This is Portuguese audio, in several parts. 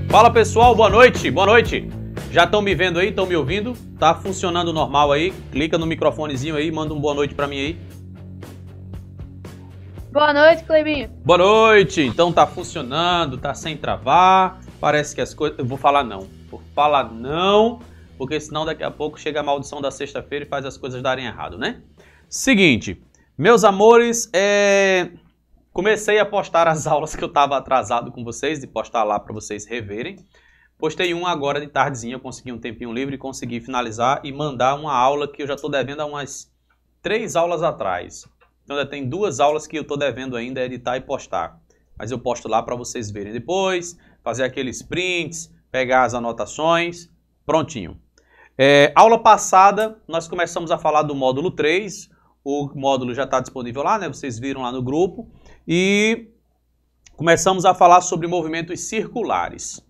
Fala pessoal, boa noite, boa noite. Já estão me vendo aí, estão me ouvindo? Tá funcionando normal aí? Clica no microfonezinho aí, manda um boa noite pra mim aí. Boa noite, Clebinho. Boa noite, então tá funcionando, tá sem travar. Parece que as coisas... Eu vou falar não, porque senão daqui a pouco chega a maldição da sexta-feira e faz as coisas darem errado, né? Seguinte, meus amores, comecei a postar as aulas que eu estava atrasado com vocês, de postar lá para vocês reverem. Postei uma agora de tardezinha, eu consegui um tempinho livre e consegui finalizar e mandar uma aula que eu já estou devendo há umas 3 aulas atrás. Então ainda tem 2 aulas que eu estou devendo ainda editar e postar. Mas eu posto lá para vocês verem depois, fazer aqueles prints, pegar as anotações, prontinho. Aula passada, nós começamos a falar do módulo 3, o módulo já está disponível lá, né? Vocês viram lá no grupo. E começamos a falar sobre movimentos circulares.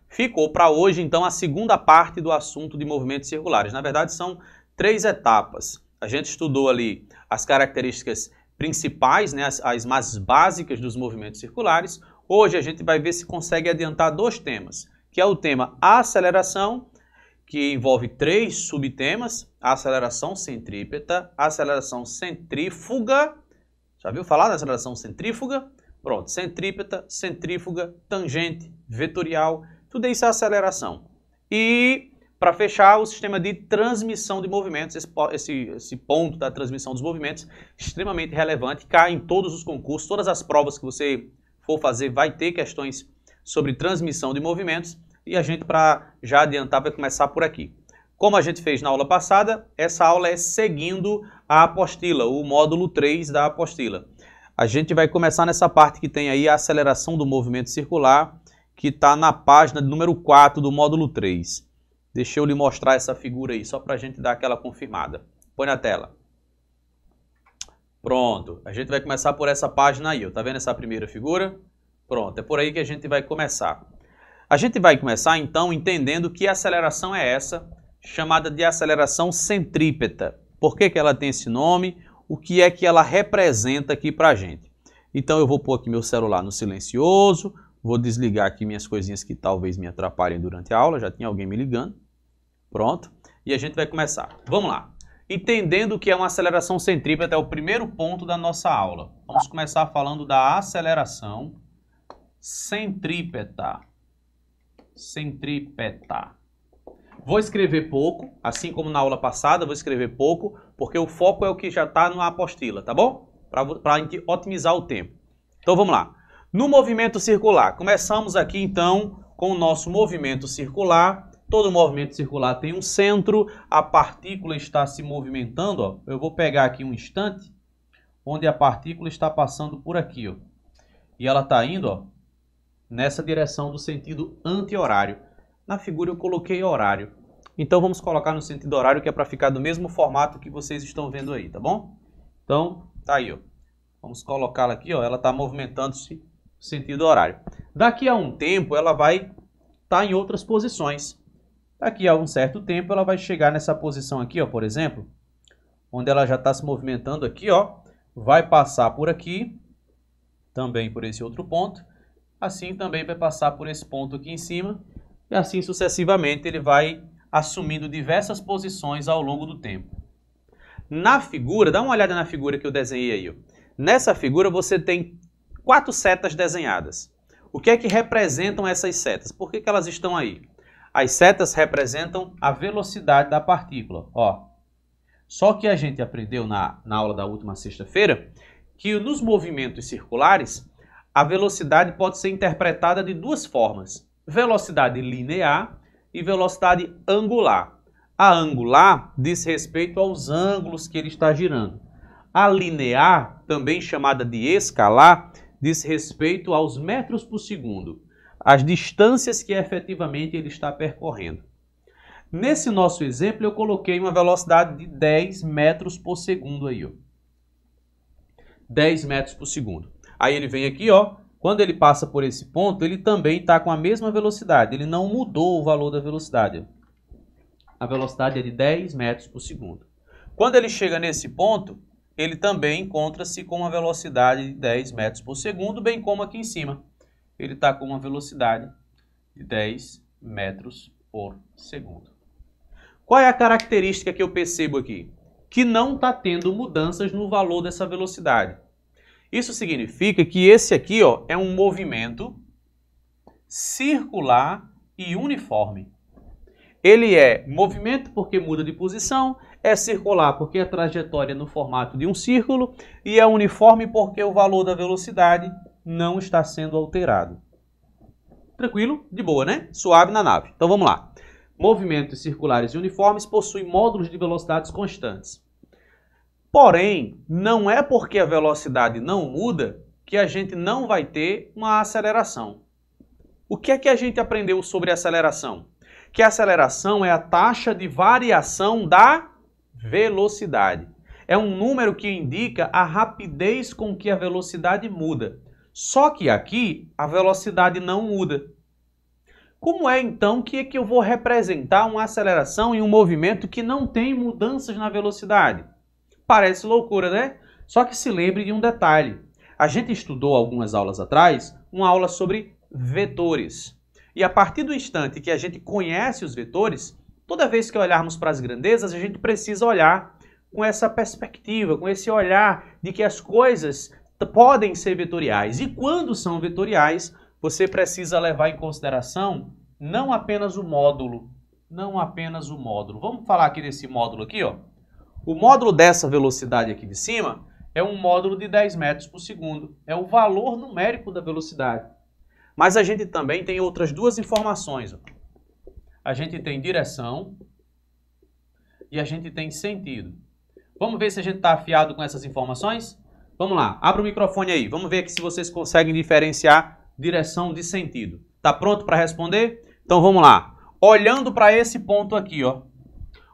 Ficou para hoje, então, a segunda parte do assunto de movimentos circulares. Na verdade, são 3 etapas. A gente estudou ali as características principais, né, as mais básicas dos movimentos circulares. Hoje a gente vai ver se consegue adiantar 2 temas, que é o tema aceleração, que envolve 3 subtemas: aceleração centrípeta, aceleração centrífuga. Já viu falar da aceleração centrífuga? Pronto, centrípeta, centrífuga, tangente, vetorial, tudo isso é aceleração. E, para fechar, o sistema de transmissão de movimentos, esse ponto da transmissão dos movimentos, extremamente relevante, cai em todos os concursos, todas as provas que você for fazer vai ter questões sobre transmissão de movimentos, e a gente, para já adiantar, vai começar por aqui. Como a gente fez na aula passada, essa aula é seguindo a apostila, o módulo 3 da apostila. A gente vai começar nessa parte que tem aí a aceleração do movimento circular, que está na página número 4 do módulo 3. Deixa eu lhe mostrar essa figura aí, só para a gente dar aquela confirmada. Põe na tela. Pronto, a gente vai começar por essa página aí, ó. Tá vendo essa primeira figura? Pronto, é por aí que a gente vai começar. A gente vai começar, então, entendendo que aceleração é essa, chamada de aceleração centrípeta. Por que ela tem esse nome? O que é que ela representa aqui para a gente? Então eu vou pôr aqui meu celular no silencioso, vou desligar aqui minhas coisinhas que talvez me atrapalhem durante a aula, já tinha alguém me ligando. Pronto, e a gente vai começar. Vamos lá. Entendendo o que é uma aceleração centrípeta é o primeiro ponto da nossa aula. Vamos começar falando da aceleração centrípeta. Centrípeta. Vou escrever pouco, assim como na aula passada, vou escrever pouco, porque o foco é o que já está na apostila, tá bom? Para a gente otimizar o tempo. Então vamos lá. No movimento circular, começamos aqui então com o nosso movimento circular. Todo movimento circular tem um centro, a partícula está se movimentando, ó. Eu vou pegar aqui um instante, onde a partícula está passando por aqui, ó. E ela está indo, ó, nessa direção do sentido anti-horário. Na figura eu coloquei horário. Então vamos colocar no sentido horário, que é para ficar do mesmo formato que vocês estão vendo aí, tá bom? Então, tá aí, ó. Vamos colocá-la aqui, ó. Ela está movimentando-se no sentido horário. Daqui a um tempo ela vai estar em outras posições. Daqui a um certo tempo ela vai chegar nessa posição aqui, ó, por exemplo, onde ela já está se movimentando aqui, ó. Vai passar por aqui, também por esse outro ponto. Assim também vai passar por esse ponto aqui em cima. E assim sucessivamente ele vai assumindo diversas posições ao longo do tempo. Na figura, dá uma olhada na figura que eu desenhei aí, ó. Nessa figura você tem 4 setas desenhadas. O que é que representam essas setas? Por que elas estão aí? As setas representam a velocidade da partícula, ó. Só que a gente aprendeu na aula da última sexta-feira que nos movimentos circulares a velocidade pode ser interpretada de 2 formas: velocidade linear e velocidade angular. A angular diz respeito aos ângulos que ele está girando. A linear, também chamada de escalar, diz respeito aos metros por segundo, as distâncias que efetivamente ele está percorrendo. Nesse nosso exemplo, eu coloquei uma velocidade de 10 metros por segundo aí, ó. 10 metros por segundo. Aí ele vem aqui, ó. Quando ele passa por esse ponto, ele também está com a mesma velocidade. Ele não mudou o valor da velocidade. A velocidade é de 10 metros por segundo. Quando ele chega nesse ponto, ele também encontra-se com uma velocidade de 10 metros por segundo, bem como aqui em cima. Ele está com uma velocidade de 10 metros por segundo. Qual é a característica que eu percebo aqui? Que não está tendo mudanças no valor dessa velocidade. Isso significa que esse aqui, ó, é um movimento circular e uniforme. Ele é movimento porque muda de posição, é circular porque a trajetória é no formato de um círculo e é uniforme porque o valor da velocidade não está sendo alterado. Tranquilo? De boa, né? Suave na nave. Então vamos lá. Movimentos circulares e uniformes possuem módulos de velocidades constantes. Porém, não é porque a velocidade não muda que a gente não vai ter uma aceleração. O que é que a gente aprendeu sobre aceleração? Que a aceleração é a taxa de variação da velocidade. É um número que indica a rapidez com que a velocidade muda. Só que aqui a velocidade não muda. Como é então que eu vou representar uma aceleração em um movimento que não tem mudanças na velocidade? Parece loucura, né? Só que se lembre de um detalhe. A gente estudou algumas aulas atrás uma aula sobre vetores. E a partir do instante que a gente conhece os vetores, toda vez que olharmos para as grandezas, a gente precisa olhar com essa perspectiva, com esse olhar de que as coisas podem ser vetoriais. E quando são vetoriais, você precisa levar em consideração não apenas o módulo, Vamos falar aqui desse módulo aqui, ó. O módulo dessa velocidade aqui de cima é um módulo de 10 metros por segundo. É o valor numérico da velocidade. Mas a gente também tem outras duas informações. Ó. A gente tem direção e a gente tem sentido. Vamos ver se a gente está afiado com essas informações? Vamos lá, abra o microfone aí. Vamos ver aqui se vocês conseguem diferenciar direção de sentido. Tá pronto para responder? Então vamos lá. Olhando para esse ponto aqui, ó.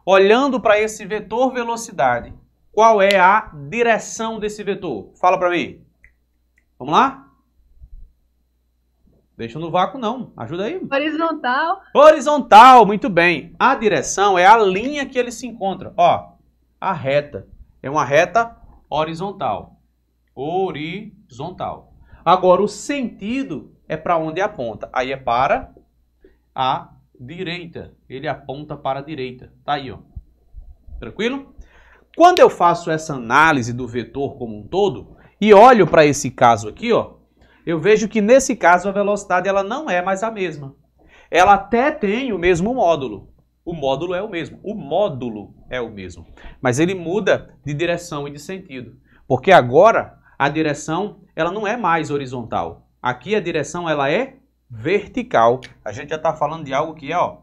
Olhando para esse vetor velocidade, qual é a direção desse vetor? Fala para mim. Vamos lá? Deixa no vácuo não. Ajuda aí. Horizontal. Horizontal, muito bem. A direção é a linha que ele se encontra. Ó, a reta. É uma reta horizontal. Horizontal. Agora, o sentido é para onde aponta. Aí é para a direita. Ele aponta para a direita. Tá aí, ó. Tranquilo? Quando eu faço essa análise do vetor como um todo e olho para esse caso aqui, ó, eu vejo que nesse caso a velocidade ela não é mais a mesma. Ela até tem o mesmo módulo. O módulo é o mesmo. O módulo é o mesmo. Mas ele muda de direção e de sentido. Porque agora a direção ela não é mais horizontal. Aqui a direção ela é vertical. A gente já está falando de algo que é, ó,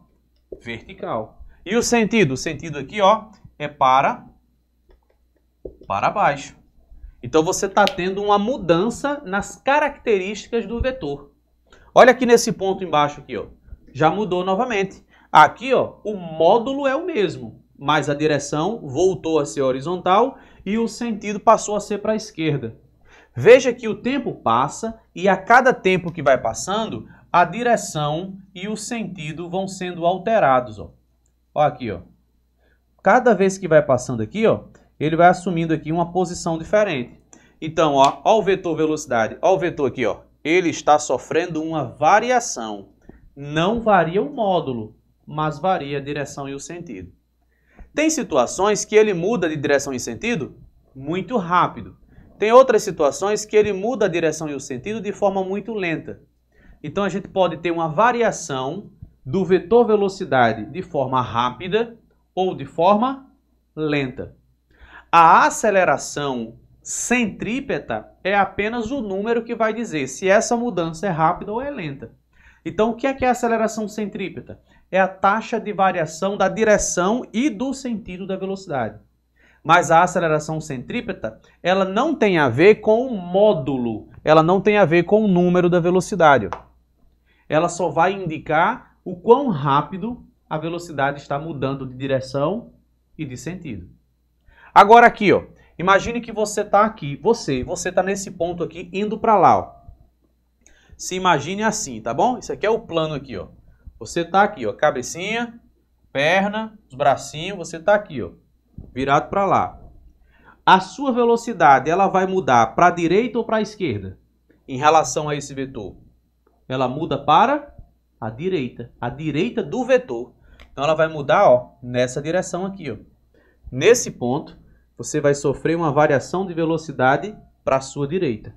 vertical. E o sentido? O sentido aqui, ó, é para baixo. Então você está tendo uma mudança nas características do vetor. Olha aqui nesse ponto embaixo aqui, ó. Já mudou novamente. Aqui, ó, o módulo é o mesmo, mas a direção voltou a ser horizontal e o sentido passou a ser para a esquerda. Veja que o tempo passa e a cada tempo que vai passando, a direção e o sentido vão sendo alterados, ó. Ó aqui, ó. Cada vez que vai passando aqui, ó, ele vai assumindo aqui uma posição diferente. Então, ó o vetor velocidade, ó o vetor aqui, ó. Ele está sofrendo uma variação. Não varia o módulo, mas varia a direção e o sentido. Tem situações que ele muda de direção e sentido muito rápido. Tem outras situações que ele muda a direção e o sentido de forma muito lenta. Então, a gente pode ter uma variação do vetor velocidade de forma rápida ou de forma lenta. A aceleração centrípeta é apenas o número que vai dizer se essa mudança é rápida ou é lenta. Então, o que é a aceleração centrípeta? É a taxa de variação da direção e do sentido da velocidade. Mas a aceleração centrípeta, ela não tem a ver com o módulo, ela não tem a ver com o número da velocidade. Ela só vai indicar o quão rápido a velocidade está mudando de direção e de sentido. Agora aqui, ó, imagine que você está aqui, você está nesse ponto aqui, indo para lá, ó. Se imagine assim, tá bom? Isso aqui é o plano aqui, ó. Você está aqui, ó, cabecinha, perna, os bracinhos, você está aqui, ó, virado para lá. A sua velocidade, ela vai mudar para a direita ou para a esquerda? Em relação a esse vetor? Ela muda para a direita do vetor. Então ela vai mudar, ó, nessa direção aqui, ó. Nesse ponto, você vai sofrer uma variação de velocidade para a sua direita.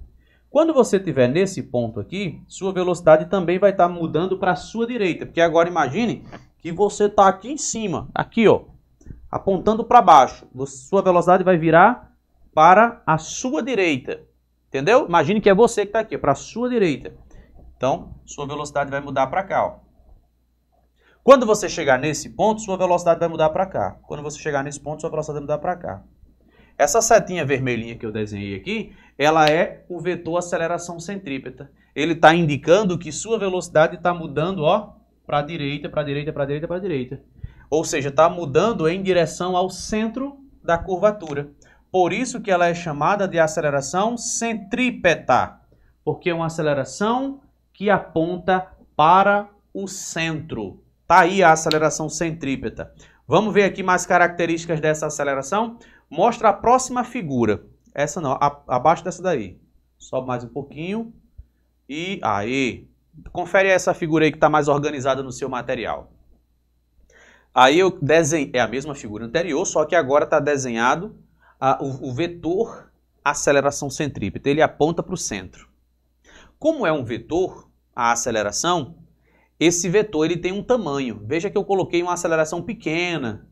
Quando você estiver nesse ponto aqui, sua velocidade também vai estar mudando para a sua direita. Porque agora imagine que você está aqui em cima, aqui, ó, apontando para baixo. Sua velocidade vai virar para a sua direita. Entendeu? Imagine que é você que está aqui, para a sua direita. Então, sua velocidade vai mudar para cá, ó. Quando você chegar nesse ponto, sua velocidade vai mudar para cá. Quando você chegar nesse ponto, sua velocidade vai mudar para cá. Essa setinha vermelhinha que eu desenhei aqui, ela é o vetor aceleração centrípeta. Ele está indicando que sua velocidade está mudando, ó, para a direita, para a direita, para a direita, para a direita. Ou seja, está mudando em direção ao centro da curvatura. Por isso que ela é chamada de aceleração centrípeta, porque é uma aceleração que aponta para o centro. Está aí a aceleração centrípeta. Vamos ver aqui mais características dessa aceleração? Mostra a próxima figura. Essa não, abaixo dessa daí. Sobe mais um pouquinho. E aí, confere essa figura aí que está mais organizada no seu material. Aí eu desenhei, é a mesma figura anterior, só que agora está desenhado o vetor aceleração centrípeta. Ele aponta para o centro. Como é um vetor, a aceleração, esse vetor ele tem um tamanho. Veja que eu coloquei uma aceleração pequena.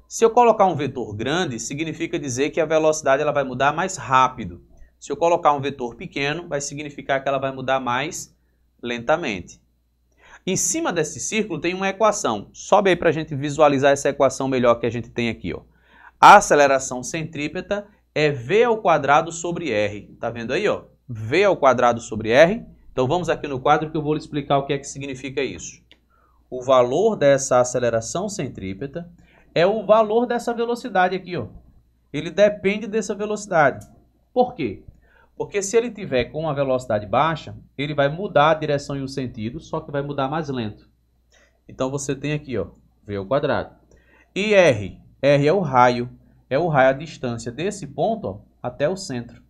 Se eu colocar um vetor grande, significa dizer que a velocidade ela vai mudar mais rápido. Se eu colocar um vetor pequeno, vai significar que ela vai mudar mais lentamente. Em cima desse círculo tem uma equação. Sobe aí para a gente visualizar essa equação melhor que a gente tem aqui, ó. A aceleração centrípeta é v ao quadrado sobre r. Tá vendo aí, ó? V ao quadrado sobre r. Então vamos aqui no quadro que eu vou lhe explicar o que é que significa isso. O valor dessa aceleração centrípeta é o valor dessa velocidade aqui, ó. Ele depende dessa velocidade. Por quê? Porque se ele tiver com uma velocidade baixa, ele vai mudar a direção e o sentido, só que vai mudar mais lento. Então você tem aqui, ó, v ao quadrado. E r é o raio, a distância desse ponto, ó, até o centro.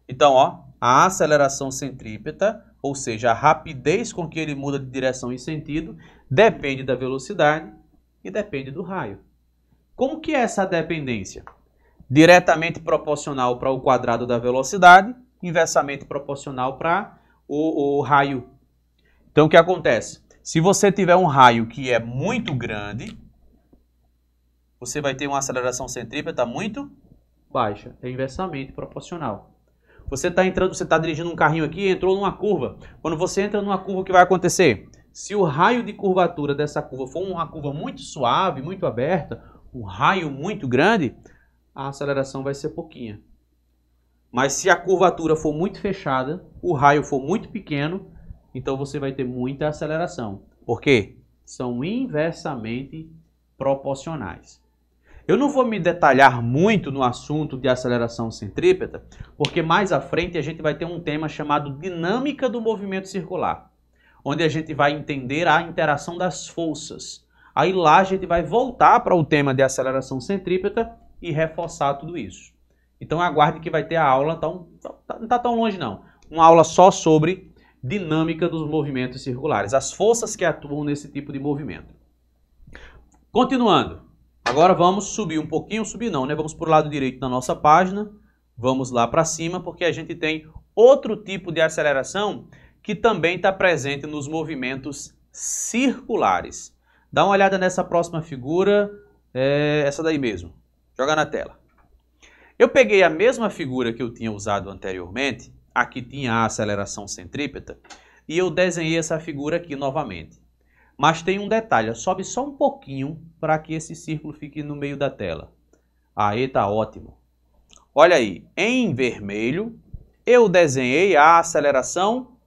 Então, ó, a aceleração centrípeta, ou seja, a rapidez com que ele muda de direção e sentido, depende da velocidade e depende do raio. Como que é essa dependência? Diretamente proporcional para o quadrado da velocidade, inversamente proporcional para o raio. Então, o que acontece? Se você tiver um raio que é muito grande, você vai ter uma aceleração centrípeta muito baixa, é inversamente proporcional. Você está dirigindo um carrinho aqui e entrou numa curva. Quando você entra numa curva, o que vai acontecer? Se o raio de curvatura dessa curva for uma curva muito suave, muito aberta, um raio muito grande, a aceleração vai ser pouquinha. Mas se a curvatura for muito fechada, o raio for muito pequeno, então você vai ter muita aceleração. Por quê? São inversamente proporcionais. Eu não vou me detalhar muito no assunto de aceleração centrípeta, porque mais à frente a gente vai ter um tema chamado dinâmica do movimento circular, onde a gente vai entender a interação das forças. Aí lá a gente vai voltar para o tema de aceleração centrípeta e reforçar tudo isso. Então aguarde que vai ter a aula, então, não está tão longe não, uma aula só sobre dinâmica dos movimentos circulares, as forças que atuam nesse tipo de movimento. Continuando. Agora vamos subir um pouquinho, subir não, né? Vamos para o lado direito da nossa página, vamos lá para cima, porque a gente tem outro tipo de aceleração que também está presente nos movimentos circulares. Dá uma olhada nessa próxima figura, essa daí mesmo, joga na tela. Eu peguei a mesma figura que eu tinha usado anteriormente, aqui tinha a aceleração centrípeta, e eu desenhei essa figura aqui novamente. Mas tem um detalhe, sobe só um pouquinho para que esse círculo fique no meio da tela. Aí tá ótimo. Olha aí, em vermelho eu desenhei a aceleração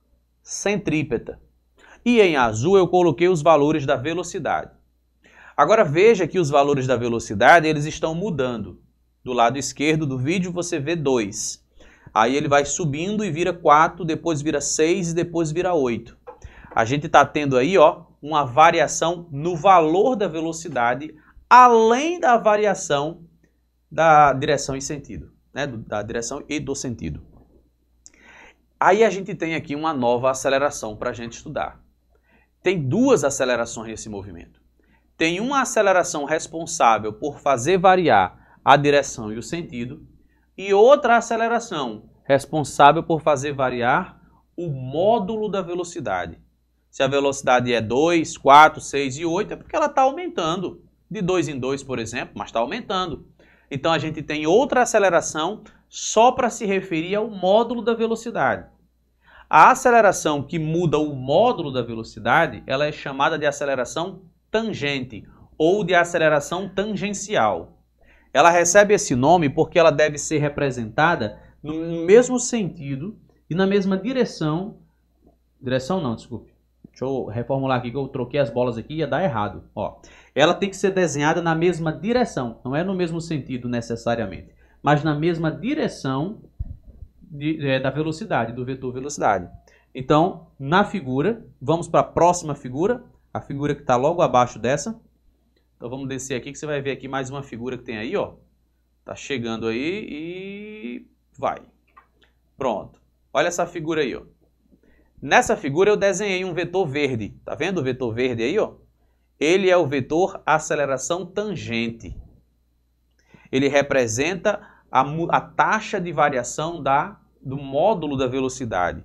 centrípeta. E em azul eu coloquei os valores da velocidade. Agora veja que os valores da velocidade eles estão mudando. Do lado esquerdo do vídeo você vê 2. Aí ele vai subindo e vira 4, depois vira 6 e depois vira 8. A gente está tendo aí, ó, uma variação no valor da velocidade, além da variação da direção e sentido, né? Da direção e do sentido. Aí a gente tem aqui uma nova aceleração para a gente estudar. tem duas acelerações nesse movimento. Tem uma aceleração responsável por fazer variar a direção e o sentido, e outra aceleração responsável por fazer variar o módulo da velocidade. Se a velocidade é 2, 4, 6 e 8, é porque ela está aumentando. De 2 em 2, por exemplo, mas está aumentando. Então a gente tem outra aceleração só para se referir ao módulo da velocidade. A aceleração que muda o módulo da velocidade, ela é chamada de aceleração tangente ou de aceleração tangencial. Ela recebe esse nome porque ela deve ser representada no mesmo sentido e na mesma direção. Direção não, desculpe. Deixa eu reformular aqui que eu troquei as bolas aqui e ia dar errado. Ó, ela tem que ser desenhada na mesma direção, não é no mesmo sentido necessariamente, mas na mesma direção da velocidade, do vetor velocidade. Então, na figura, vamos para a próxima figura, a figura que está logo abaixo dessa. Então vamos descer aqui que você vai ver aqui mais uma figura que tem aí, ó. Tá chegando aí e vai. Pronto. Olha essa figura aí, ó. Nessa figura eu desenhei um vetor verde. Tá vendo o vetor verde aí, ó? Ele é o vetor aceleração tangente. Ele representa a taxa de variação do módulo da velocidade.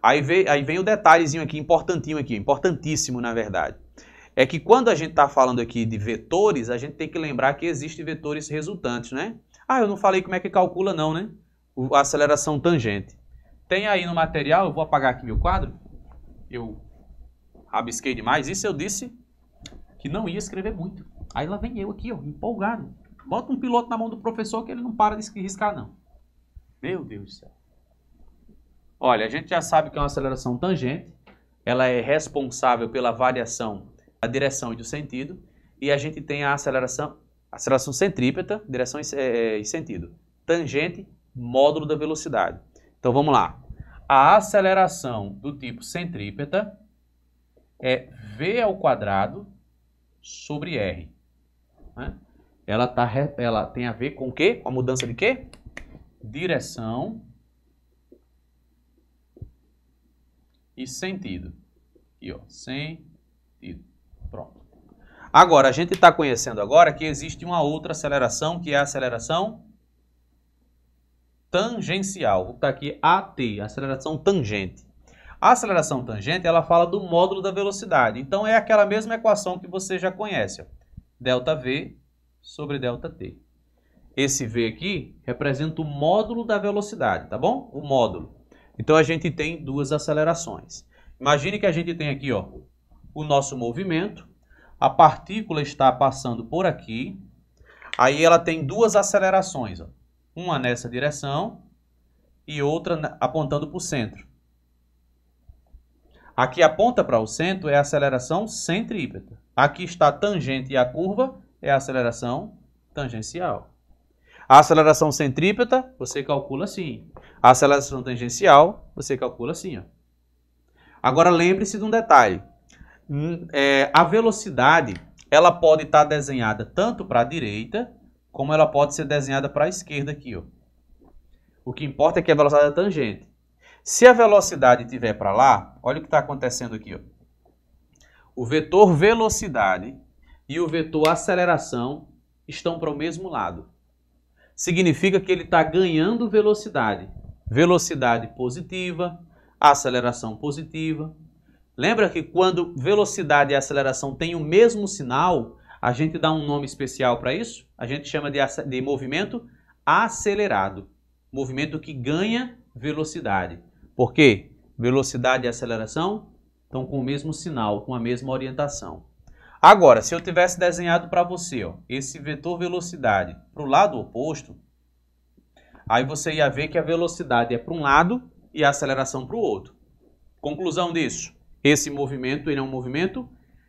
Aí vem o detalhezinho aqui, importantíssimo na verdade. É que quando a gente está falando aqui de vetores, a gente tem que lembrar que existem vetores resultantes, né? Ah, eu não falei como é que calcula não, né? A aceleração tangente. Tem aí no material, eu vou apagar aqui meu quadro. Eu rabisquei demais. Isso eu disse que não ia escrever muito. Aí lá vem eu aqui, ó, empolgado. Bota um piloto na mão do professor que ele não para de riscar, não. Meu Deus do céu. Olha, a gente já sabe que é uma aceleração tangente. Ela é responsável pela variação da direção e do sentido. E a gente tem a aceleração centrípeta, direção e sentido. Tangente, módulo da velocidade. Então vamos lá. A aceleração do tipo centrípeta é v ao quadrado sobre r. Né? Ela tem a ver com o quê? Com a mudança de quê? Direção e sentido. Aqui, ó, sentido. Pronto. Agora, a gente está conhecendo agora que existe uma outra aceleração, que é a aceleração tangencial. Vou botar aqui AT, aceleração tangente. A aceleração tangente, ela fala do módulo da velocidade. Então, é aquela mesma equação que você já conhece. Ó. ΔV sobre ΔT. Esse V aqui representa o módulo da velocidade, tá bom? O módulo. Então, a gente tem duas acelerações. Imagine que a gente tem aqui, ó, o nosso movimento. A partícula está passando por aqui. Aí, ela tem duas acelerações, ó. Uma nessa direção e outra apontando para o centro. Aqui aponta para o centro é a aceleração centrípeta. Aqui está a tangente e a curva é a aceleração tangencial. A aceleração centrípeta você calcula assim. A aceleração tangencial você calcula assim. Ó. Agora lembre-se de um detalhe. A velocidade ela pode estar desenhada tanto para a direita como ela pode ser desenhada para a esquerda aqui, ó. O que importa é que a velocidade é tangente. Se a velocidade estiver para lá, olha o que está acontecendo aqui, ó. O vetor velocidade e o vetor aceleração estão para o mesmo lado. Significa que ele está ganhando velocidade. Velocidade positiva, aceleração positiva. Lembra que quando velocidade e aceleração têm o mesmo sinal, a gente dá um nome especial para isso? A gente chama de movimento acelerado. Movimento que ganha velocidade. Por quê? Velocidade e aceleração estão com o mesmo sinal, com a mesma orientação. Agora, se eu tivesse desenhado para você, ó, esse vetor velocidade para o lado oposto, aí você ia ver que a velocidade é para um lado e a aceleração para o outro. Conclusão disso, esse movimento ele é um movimento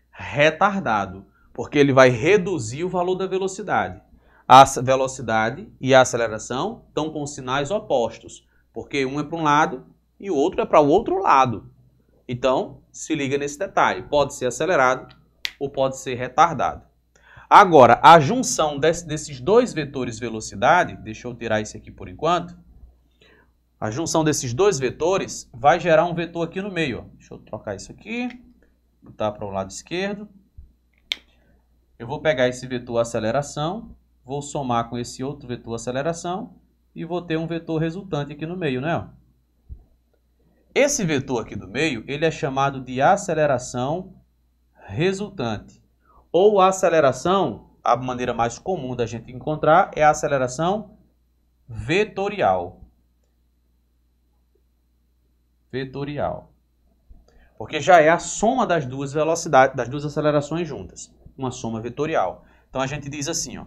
retardado, porque ele vai reduzir o valor da velocidade. A velocidade e a aceleração estão com sinais opostos, porque um é para um lado e o outro é para o outro lado. Então, se liga nesse detalhe, pode ser acelerado ou pode ser retardado. Agora, a junção desses dois vetores velocidade, deixa eu tirar esse aqui por enquanto, a junção desses dois vetores vai gerar um vetor aqui no meio. Ó. Deixa eu trocar isso aqui. botar para o lado esquerdo. Eu vou pegar esse vetor aceleração, vou somar com esse outro vetor aceleração e vou ter um vetor resultante aqui no meio, né? Esse vetor aqui do meio, ele é chamado de aceleração resultante. Ou aceleração, a maneira mais comum da gente encontrar é a aceleração vetorial. Vetorial. Porque já é a soma das duas velocidades, das duas acelerações juntas. Uma soma vetorial. Então a gente diz assim, ó,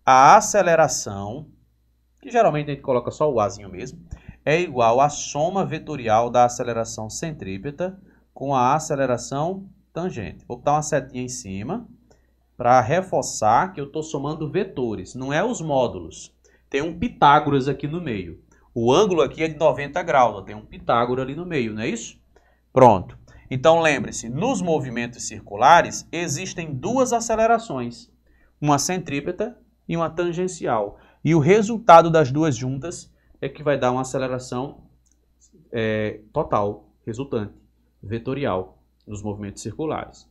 a aceleração, que geralmente a gente coloca só o Azinho mesmo, é igual à soma vetorial da aceleração centrípeta com a aceleração tangente. Vou botar uma setinha em cima para reforçar que eu estou somando vetores, não é os módulos. Tem um Pitágoras aqui no meio. O ângulo aqui é de 90 graus, ó, tem um Pitágoras ali no meio, não é isso? Pronto. Então lembre-se, nos movimentos circulares existem duas acelerações, uma centrípeta e uma tangencial. E o resultado das duas juntas é que vai dar uma aceleração total, resultante, vetorial, nos movimentos circulares.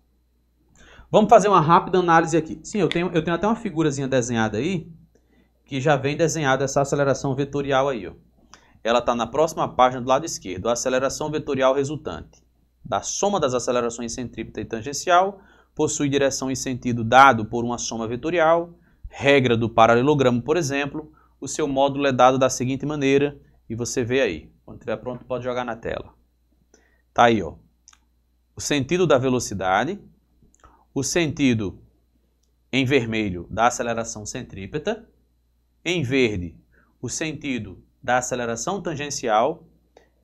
Vamos fazer uma rápida análise aqui. Sim, eu tenho até uma figurazinha desenhada aí, que já vem desenhada essa aceleração vetorial aí, ó. Ela está na próxima página do lado esquerdo, a aceleração vetorial resultante. Da soma das acelerações centrípeta e tangencial, possui direção e sentido dado por uma soma vetorial, regra do paralelogramo, por exemplo, o seu módulo é dado da seguinte maneira, e você vê aí. Quando estiver pronto, pode jogar na tela. Tá aí, ó. O sentido da velocidade, o sentido em vermelho da aceleração centrípeta, em verde, o sentido da aceleração tangencial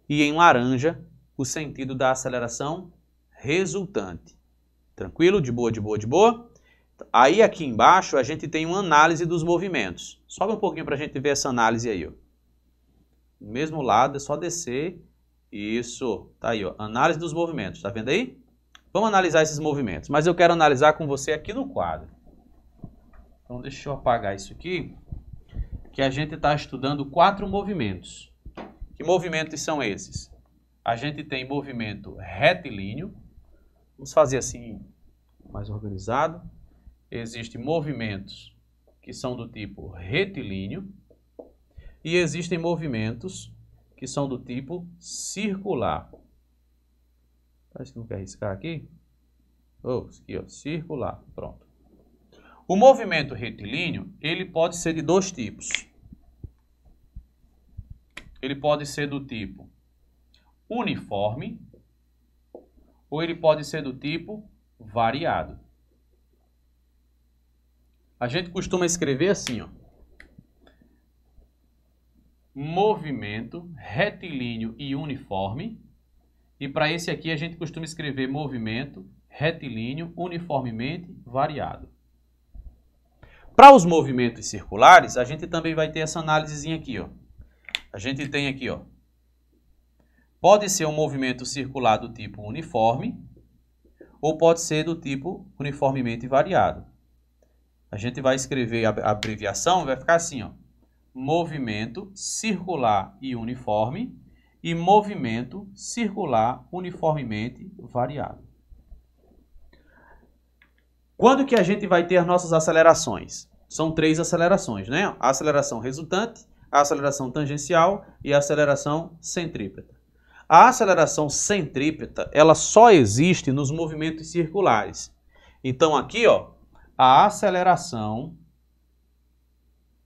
e em laranja, o sentido da aceleração resultante. Tranquilo? De boa, de boa, de boa? Aí aqui embaixo a gente tem uma análise dos movimentos. Sobe um pouquinho para a gente ver essa análise aí, ó. Do mesmo lado, é só descer. Isso. Tá aí, ó. Análise dos movimentos. Tá vendo aí? Vamos analisar esses movimentos. Mas eu quero analisar com você aqui no quadro. Então deixa eu apagar isso aqui. Que a gente está estudando 4 movimentos. Que movimentos são esses? A gente tem movimento retilíneo. Vamos fazer assim, mais organizado. Existem movimentos que são do tipo retilíneo. E existem movimentos que são do tipo circular. Parece que não quer riscar aqui. Aqui, ó, circular. Pronto. O movimento retilíneo, ele pode ser de 2 tipos. Ele pode ser do tipo uniforme ou ele pode ser do tipo variado. A gente costuma escrever assim, ó. Movimento retilíneo e uniforme. E para esse aqui a gente costuma escrever movimento retilíneo uniformemente variado. Para os movimentos circulares, a gente também vai ter essa análisezinha aqui, ó. A gente tem aqui, ó. Pode ser um movimento circular do tipo uniforme ou pode ser do tipo uniformemente variado. A gente vai escrever a abreviação, vai ficar assim, ó. Movimento circular e uniforme e movimento circular uniformemente variado. Quando que a gente vai ter as nossas acelerações? São 3 acelerações, né? A aceleração resultante, a aceleração tangencial e a aceleração centrípeta. A aceleração centrípeta, ela só existe nos movimentos circulares. Então aqui, ó, a aceleração,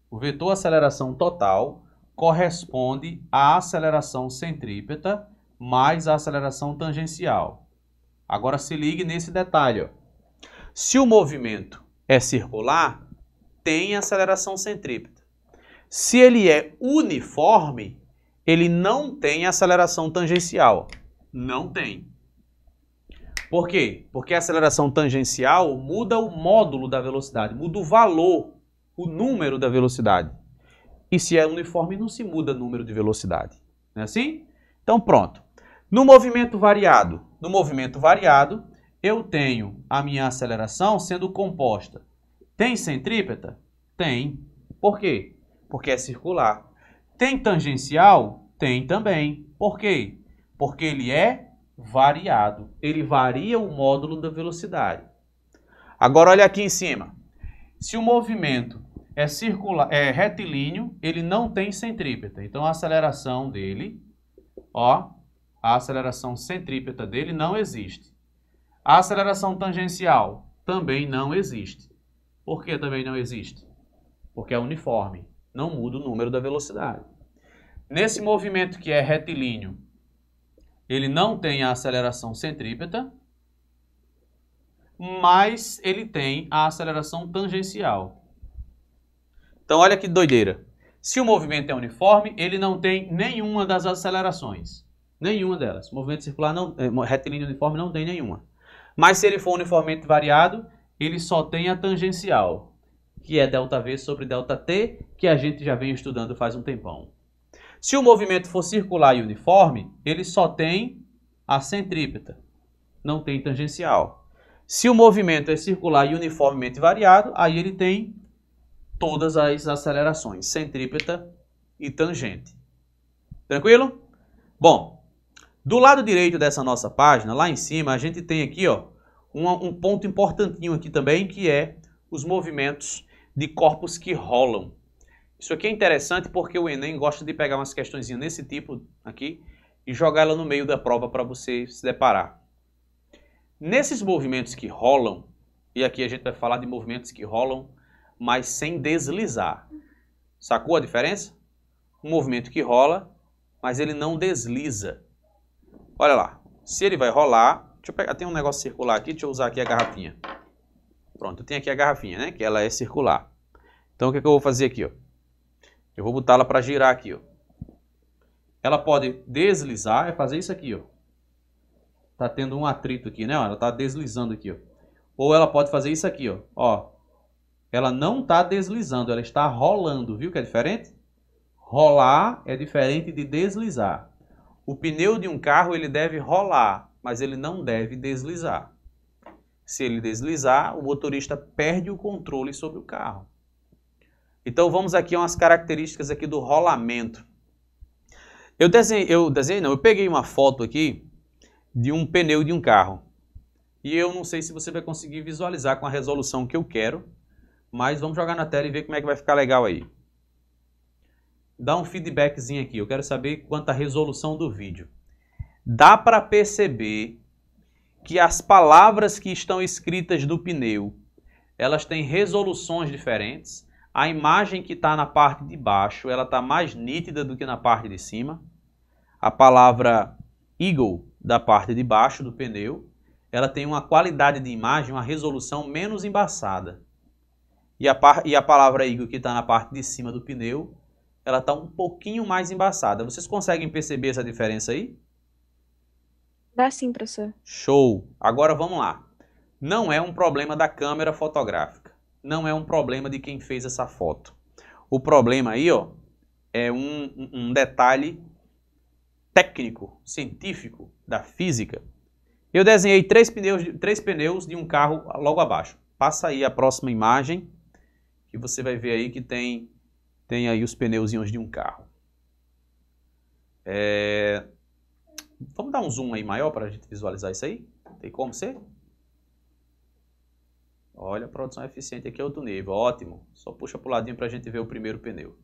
o vetor aceleração total, corresponde à aceleração centrípeta mais a aceleração tangencial. Agora se ligue nesse detalhe, ó. Se o movimento é circular, tem aceleração centrípeta. Se ele é uniforme, ele não tem aceleração tangencial. Não tem. Por quê? Porque a aceleração tangencial muda o módulo da velocidade, muda o valor, o número da velocidade. E se é uniforme, não se muda o número de velocidade. Não é assim? Então pronto. No movimento variado, eu tenho a minha aceleração sendo composta. Tem centrípeta? Tem. Por quê? Porque é circular. Tem tangencial? Tem também. Por quê? Porque ele é variado. Ele varia o módulo da velocidade. Agora olha aqui em cima. Se o movimento é circular, é retilíneo, ele não tem centrípeta. Então a aceleração dele, ó, a aceleração centrípeta dele não existe. A aceleração tangencial também não existe. Por que também não existe? Porque é uniforme, não muda o número da velocidade. Nesse movimento que é retilíneo, ele não tem a aceleração centrípeta, mas ele tem a aceleração tangencial. Então olha que doideira. Se o movimento é uniforme, ele não tem nenhuma das acelerações. Nenhuma delas. Movimento circular, retilíneo uniforme não tem nenhuma. Mas se ele for uniformemente variado, ele só tem a tangencial, que é ΔV sobre ΔT, que a gente já vem estudando faz um tempão. Se o movimento for circular e uniforme, ele só tem a centrípeta, não tem tangencial. Se o movimento é circular e uniformemente variado, aí ele tem todas as acelerações, centrípeta e tangente. Tranquilo? Bom, do lado direito dessa nossa página, lá em cima, a gente tem aqui ó, um ponto importantinho aqui também, que é os movimentos de corpos que rolam. Isso aqui é interessante porque o Enem gosta de pegar umas questõezinhas nesse tipo aqui e jogar ela no meio da prova para você se deparar. Nesses movimentos que rolam, e aqui a gente vai falar de movimentos que rolam, mas sem deslizar. Sacou a diferença? Um movimento que rola, mas ele não desliza. Olha lá, se ele vai rolar, deixa eu pegar, tem um negócio circular aqui, deixa eu usar aqui a garrafinha. Pronto, eu tenho aqui a garrafinha, né, que ela é circular. Então o que é que eu vou fazer aqui, ó? Eu vou botar ela para girar aqui, ó. Ela pode deslizar, é fazer isso aqui, ó. Tá tendo um atrito aqui, né? Ela tá deslizando aqui, ó. Ou ela pode fazer isso aqui, ó. Ó. Ela não está deslizando, ela está rolando, viu que é diferente? Rolar é diferente de deslizar. O pneu de um carro ele deve rolar, mas ele não deve deslizar. Se ele deslizar, o motorista perde o controle sobre o carro. Então vamos aqui a umas características aqui do rolamento. Eu peguei uma foto aqui de um pneu de um carro. E eu não sei se você vai conseguir visualizar com a resolução que eu quero, mas vamos jogar na tela e ver como é que vai ficar legal aí. Dá um feedbackzinho aqui, eu quero saber quanto à resolução do vídeo. Dá para perceber que as palavras que estão escritas do pneu, elas têm resoluções diferentes. A imagem que está na parte de baixo, ela está mais nítida do que na parte de cima. A palavra Eagle, da parte de baixo do pneu, ela tem uma qualidade de imagem, uma resolução menos embaçada. E a palavra Eagle, que está na parte de cima do pneu, ela está um pouquinho mais embaçada. Vocês conseguem perceber essa diferença aí? Dá sim, professor. Show! Agora vamos lá. Não é um problema da câmera fotográfica. Não é um problema de quem fez essa foto. O problema aí, ó, é um detalhe técnico, científico, da física. Eu desenhei três pneus de um carro logo abaixo. Passa aí a próxima imagem, que você vai ver aí que tem aí os pneuzinhos de um carro. Vamos dar um zoom aí maior para a gente visualizar isso aí? Tem como ser? Olha, a produção eficiente aqui é outro nível, ótimo. Só puxa para o ladinho para a gente ver o primeiro pneu.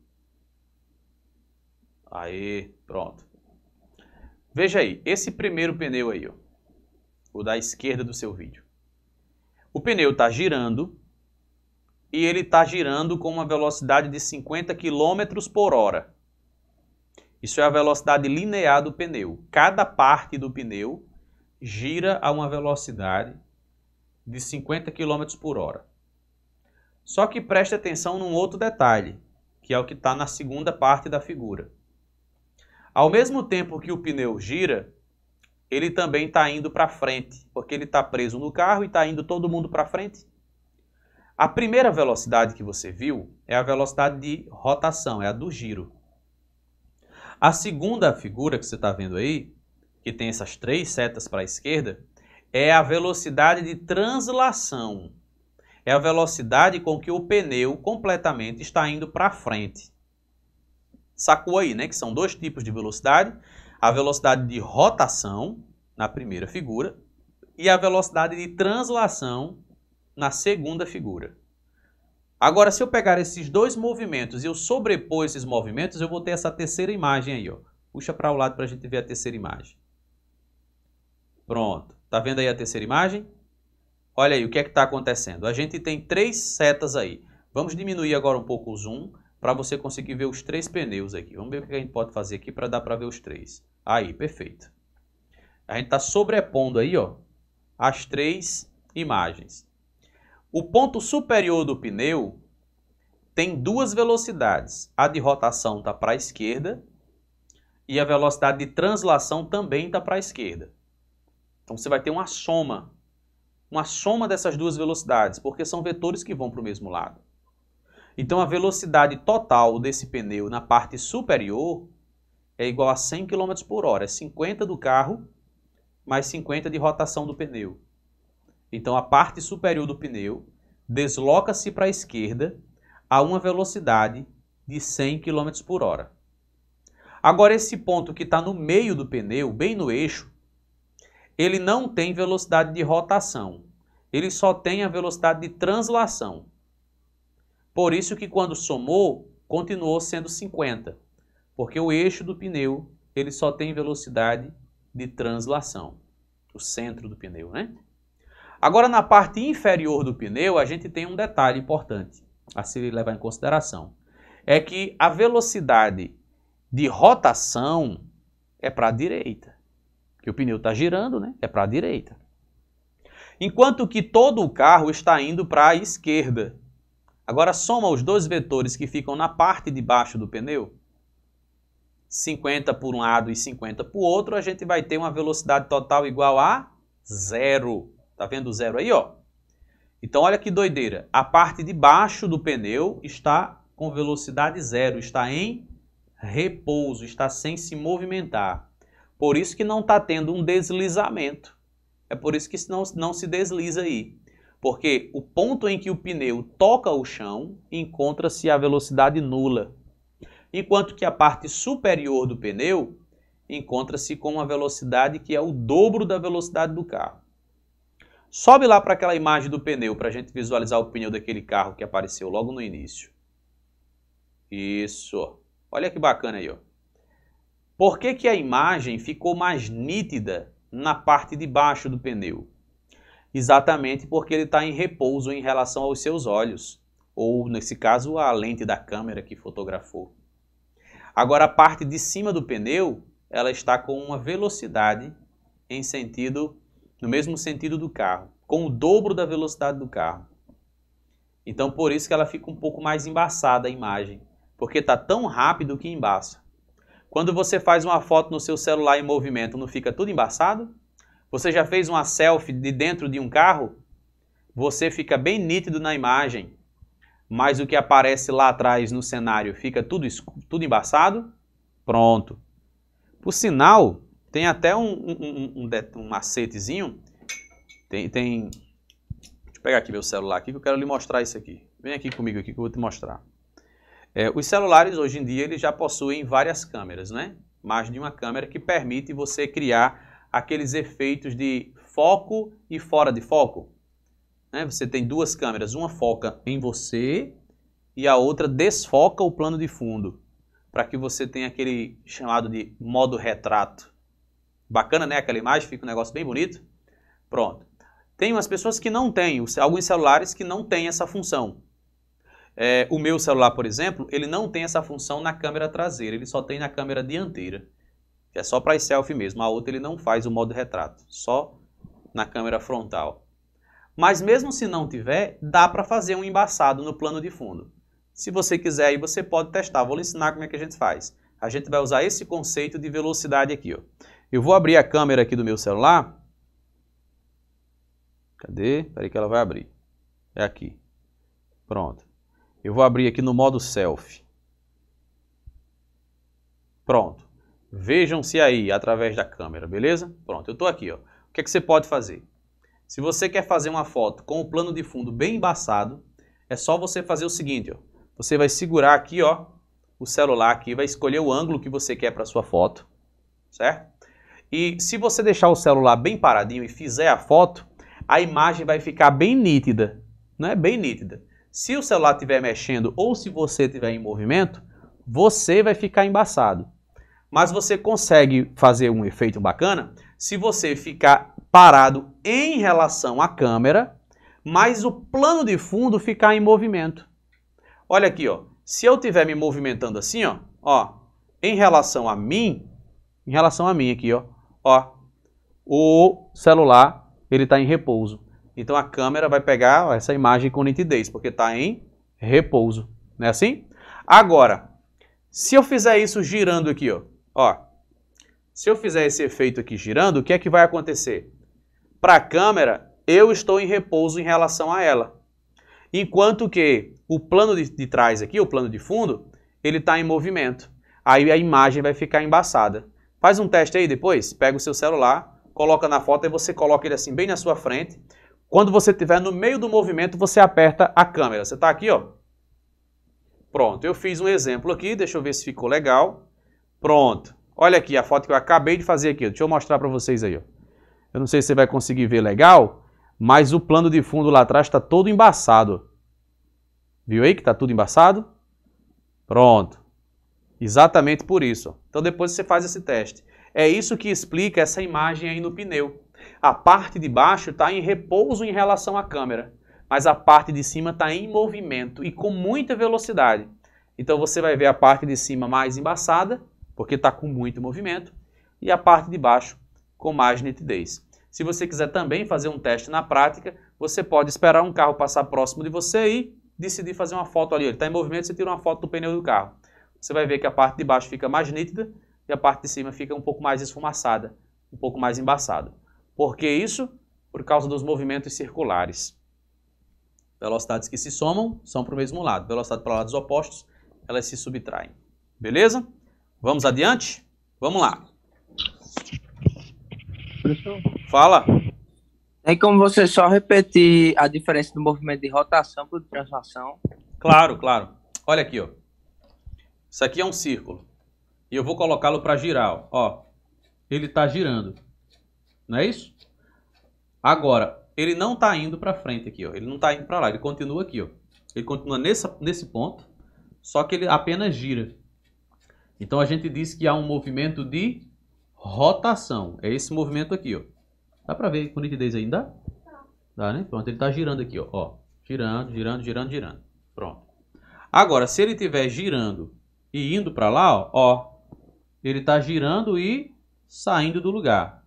Aí, pronto. Veja aí, esse primeiro pneu aí, ó, o da esquerda do seu vídeo. O pneu está girando e ele está girando com uma velocidade de 50 km por hora. Isso é a velocidade linear do pneu. Cada parte do pneu gira a uma velocidade de 50 km por hora. Só que preste atenção num outro detalhe, que é o que está na segunda parte da figura. Ao mesmo tempo que o pneu gira, ele também está indo para frente, porque ele está preso no carro e está indo todo mundo para frente. A primeira velocidade que você viu é a velocidade de rotação, é a do giro. A segunda figura que você está vendo aí, que tem essas três setas para a esquerda, é a velocidade de translação. É a velocidade com que o pneu completamente está indo para frente. Sacou aí, né? Que são dois tipos de velocidade. A velocidade de rotação, na primeira figura e a velocidade de translação na segunda figura. Agora, se eu pegar esses dois movimentos e eu sobrepor esses movimentos, eu vou ter essa terceira imagem aí, ó. Puxa para o lado para a gente ver a terceira imagem. Pronto. Tá vendo aí a terceira imagem? Olha aí o que é que está acontecendo. A gente tem três setas aí. Vamos diminuir agora um pouco o zoom para você conseguir ver os três pneus aqui. Vamos ver o que a gente pode fazer aqui para dar para ver os três. Aí, perfeito. A gente está sobrepondo aí, ó, as três imagens. O ponto superior do pneu tem duas velocidades. A de rotação está para a esquerda e a velocidade de translação também está para a esquerda. Então você vai ter uma soma dessas duas velocidades, porque são vetores que vão para o mesmo lado. Então a velocidade total desse pneu na parte superior é igual a 100 km por hora. É 50 do carro mais 50 de rotação do pneu. Então a parte superior do pneu desloca-se para a esquerda a uma velocidade de 100 km por hora. Agora esse ponto que está no meio do pneu, bem no eixo, ele não tem velocidade de rotação. Ele só tem a velocidade de translação. Por isso que quando somou, continuou sendo 50. Porque o eixo do pneu, ele só tem velocidade de translação. O centro do pneu, né? Agora, na parte inferior do pneu, a gente tem um detalhe importante a se levar em consideração. É que a velocidade de rotação é para a direita. Porque o pneu está girando, né? É para a direita. Enquanto que todo o carro está indo para a esquerda. Agora, soma os dois vetores que ficam na parte de baixo do pneu. 50 por um lado e 50 por outro, a gente vai ter uma velocidade total igual a 0. Tá vendo o 0 aí, ó? Então, olha que doideira. A parte de baixo do pneu está com velocidade 0, está em repouso, está sem se movimentar. Por isso que não está tendo um deslizamento. É por isso que não se desliza aí. Porque o ponto em que o pneu toca o chão encontra-se a velocidade nula. Enquanto que a parte superior do pneu encontra-se com uma velocidade que é o dobro da velocidade do carro. Sobe lá para aquela imagem do pneu para a gente visualizar o pneu daquele carro que apareceu logo no início. Isso. Olha que bacana aí, ó. Por que que a imagem ficou mais nítida na parte de baixo do pneu? Exatamente porque ele está em repouso em relação aos seus olhos. Ou, nesse caso, a lente da câmera que fotografou. Agora, a parte de cima do pneu, ela está com uma velocidade no mesmo sentido do carro, com o dobro da velocidade do carro. Então, por isso que ela fica um pouco mais embaçada a imagem, porque está tão rápido que embaça. Quando você faz uma foto no seu celular em movimento, não fica tudo embaçado? Você já fez uma selfie de dentro de um carro? Você fica bem nítido na imagem, mas o que aparece lá atrás no cenário fica tudo embaçado? Pronto. Por sinal, tem até um macetezinho. Deixa eu pegar aqui meu celular aqui que eu quero lhe mostrar isso aqui. Vem aqui comigo aqui que eu vou te mostrar. Os celulares hoje em dia eles já possuem várias câmeras, né? Mais de uma câmera que permite você criar aqueles efeitos de foco e fora de foco. Você tem duas câmeras, uma foca em você e a outra desfoca o plano de fundo, para que você tenha aquele chamado de modo retrato. Bacana, né? Aquela imagem, fica um negócio bem bonito. Pronto. Tem umas pessoas que não têm, alguns celulares que não têm essa função. O meu celular, por exemplo, ele não tem essa função na câmera traseira, ele só tem na câmera dianteira. Que é só para as selfie mesmo, a outra ele não faz o modo retrato, só na câmera frontal. Mas mesmo se não tiver, dá para fazer um embaçado no plano de fundo. Se você quiser aí, você pode testar. Vou lhe ensinar como é que a gente faz. A gente vai usar esse conceito de velocidade aqui, ó. Eu vou abrir a câmera aqui do meu celular. Cadê? Peraí que ela vai abrir. É aqui. Pronto. Eu vou abrir aqui no modo selfie. Pronto. Vejam-se aí através da câmera, beleza? Pronto, eu estou aqui, ó. O que é que você pode fazer? Se você quer fazer uma foto com o plano de fundo bem embaçado, é só você fazer o seguinte, ó. Você vai segurar aqui, ó, o celular aqui, vai escolher o ângulo que você quer para sua foto, certo? E se você deixar o celular bem paradinho e fizer a foto, a imagem vai ficar bem nítida, né? Bem nítida. Se o celular estiver mexendo ou se você estiver em movimento, você vai ficar embaçado. Mas você consegue fazer um efeito bacana se você ficar parado em relação à câmera, mas o plano de fundo ficar em movimento. Olha aqui, ó. Se eu estiver me movimentando assim, ó, em relação a mim aqui, ó, o celular ele está em repouso. Então a câmera vai pegar essa imagem com nitidez, porque está em repouso. Não é assim? Agora, se eu fizer isso girando aqui, ó, se eu fizer esse efeito aqui girando, o que é que vai acontecer? Para a câmera, eu estou em repouso em relação a ela. Enquanto que o plano de trás aqui, o plano de fundo, ele está em movimento. Aí a imagem vai ficar embaçada. Faz um teste aí depois, pega o seu celular, coloca na foto e você coloca ele assim bem na sua frente. Quando você estiver no meio do movimento, você aperta a câmera. Você está aqui, ó. Pronto, eu fiz um exemplo aqui, deixa eu ver se ficou legal. Pronto, olha aqui a foto que eu acabei de fazer aqui. Deixa eu mostrar para vocês aí, ó. Eu não sei se você vai conseguir ver legal, mas o plano de fundo lá atrás está todo embaçado. Viu aí que está tudo embaçado? Pronto. Exatamente por isso. Então depois você faz esse teste. É isso que explica essa imagem aí no pneu. A parte de baixo está em repouso em relação à câmera, mas a parte de cima está em movimento e com muita velocidade. Então você vai ver a parte de cima mais embaçada, porque está com muito movimento, e a parte de baixo com mais nitidez. Se você quiser também fazer um teste na prática, você pode esperar um carro passar próximo de você e decidir fazer uma foto ali. Ele está em movimento, você tira uma foto do pneu do carro. Você vai ver que a parte de baixo fica mais nítida e a parte de cima fica um pouco mais esfumaçada, um pouco mais embaçada. Por que isso? Por causa dos movimentos circulares. Velocidades que se somam são para o mesmo lado. Velocidade para lados opostos, elas se subtraem. Beleza? Vamos adiante? Vamos lá. Professor, Fala. tem como você só repetir a diferença do movimento de rotação para o de translação? Claro, claro. Olha aqui, ó. Isso aqui é um círculo. E eu vou colocá-lo para girar, ó. Ele está girando. Não é isso? Agora, ele não está indo para frente aqui, ó. Ele não está indo para lá, ele continua aqui, ó. Ele continua nesse ponto, só que ele apenas gira. Então a gente diz que há um movimento de rotação. É esse movimento aqui, ó. Dá para ver com nitidez ainda? Dá, né? Pronto, ele está girando aqui, ó. Girando, girando, girando, girando. Pronto. Agora, se ele estiver girando e indo para lá, ó, ele está girando e saindo do lugar.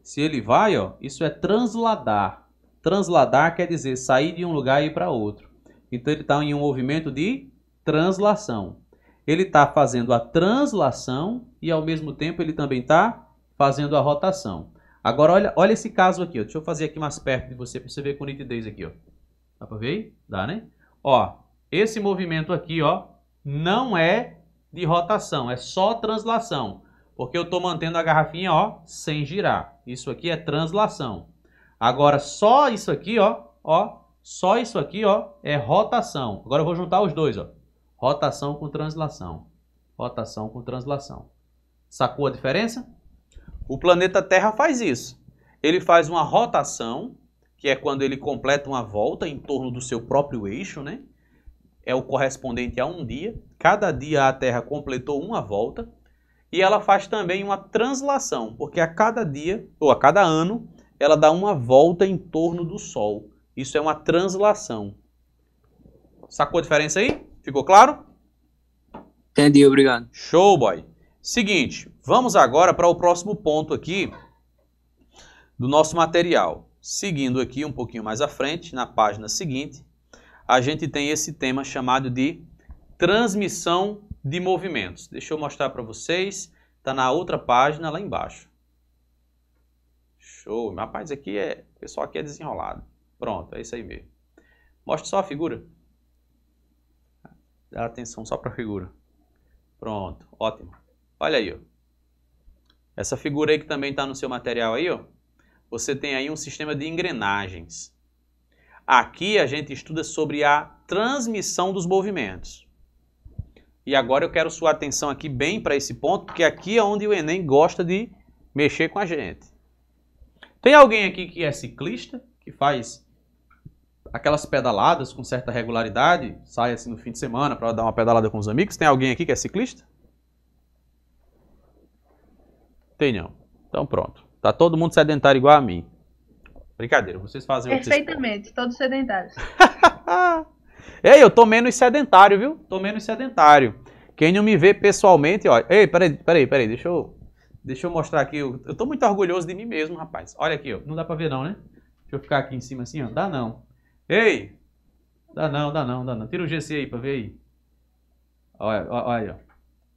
Se ele vai, ó, isso é transladar. Transladar quer dizer sair de um lugar e ir para outro. Então ele está em um movimento de translação. Ele está fazendo a translação e ao mesmo tempo ele também está fazendo a rotação. Agora olha esse caso aqui, ó. Deixa eu fazer aqui mais perto de você para você ver com nitidez aqui, ó. Dá para ver? Dá, né? Ó, esse movimento aqui, ó, não é de rotação, é só translação. Porque eu estou mantendo a garrafinha, ó, sem girar. Isso aqui é translação. Agora, só isso aqui, ó, só isso aqui, ó, é rotação. Agora eu vou juntar os dois, ó. Rotação com translação. Rotação com translação. Sacou a diferença? O planeta Terra faz isso. Ele faz uma rotação, que é quando ele completa uma volta em torno do seu próprio eixo, né? É o correspondente a um dia. Cada dia a Terra completou uma volta. E ela faz também uma translação, porque a cada dia, ou a cada ano, ela dá uma volta em torno do Sol. Isso é uma translação. Sacou a diferença aí? Ficou claro? Entendi, obrigado. Show, boy. Seguinte, vamos agora para o próximo ponto aqui do nosso material. Seguindo aqui um pouquinho mais à frente, na página seguinte, a gente tem esse tema chamado de transmissão de movimentos. Deixa eu mostrar para vocês. Está na outra página, lá embaixo. Show. Rapaz, o pessoal aqui é desenrolado. Pronto, é isso aí mesmo. Mostra só a figura. Dá atenção só para a figura. Pronto, ótimo. Olha aí, ó. Essa figura aí que também está no seu material aí, ó. Você tem aí um sistema de engrenagens. Aqui a gente estuda sobre a transmissão dos movimentos. E agora eu quero sua atenção aqui bem para esse ponto, porque aqui é onde o Enem gosta de mexer com a gente. Tem alguém aqui que é ciclista, que faz aquelas pedaladas com certa regularidade, sai assim no fim de semana para dar uma pedalada com os amigos? Tem alguém aqui que é ciclista? Tem não. Então pronto. Tá todo mundo sedentário igual a mim. Brincadeira, vocês fazem outro esporte. Perfeitamente, todos sedentários. Ei, eu tô menos sedentário, viu? Tô menos sedentário. Quem não me vê pessoalmente, ó. Ei, peraí. Deixa eu mostrar aqui. Eu tô muito orgulhoso de mim mesmo, rapaz. Olha aqui, ó. Não dá pra ver não, né? Deixa eu ficar aqui em cima assim, ó. Dá não. Ei! Dá não. Tira o GC aí pra ver aí. Olha aí, ó.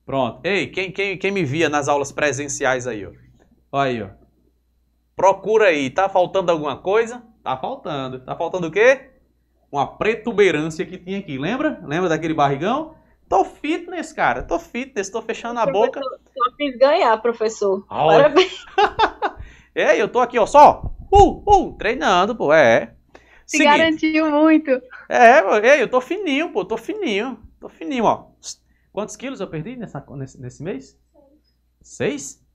Pronto. Ei, quem me via nas aulas presenciais aí, ó. Olha aí, ó. Procura aí. Tá faltando alguma coisa? Tá faltando. Tá faltando o quê? Uma protuberância que tinha aqui. Lembra? Lembra daquele barrigão? Tô fitness, cara. Tô fechando a boca. Só fiz ganhar, professor. Olha. Parabéns. Eu tô aqui, ó, só. Treinando, pô, Se garantiu muito. Eu tô fininho, pô, tô fininho, ó. Quantos quilos eu perdi nesse mês? 6?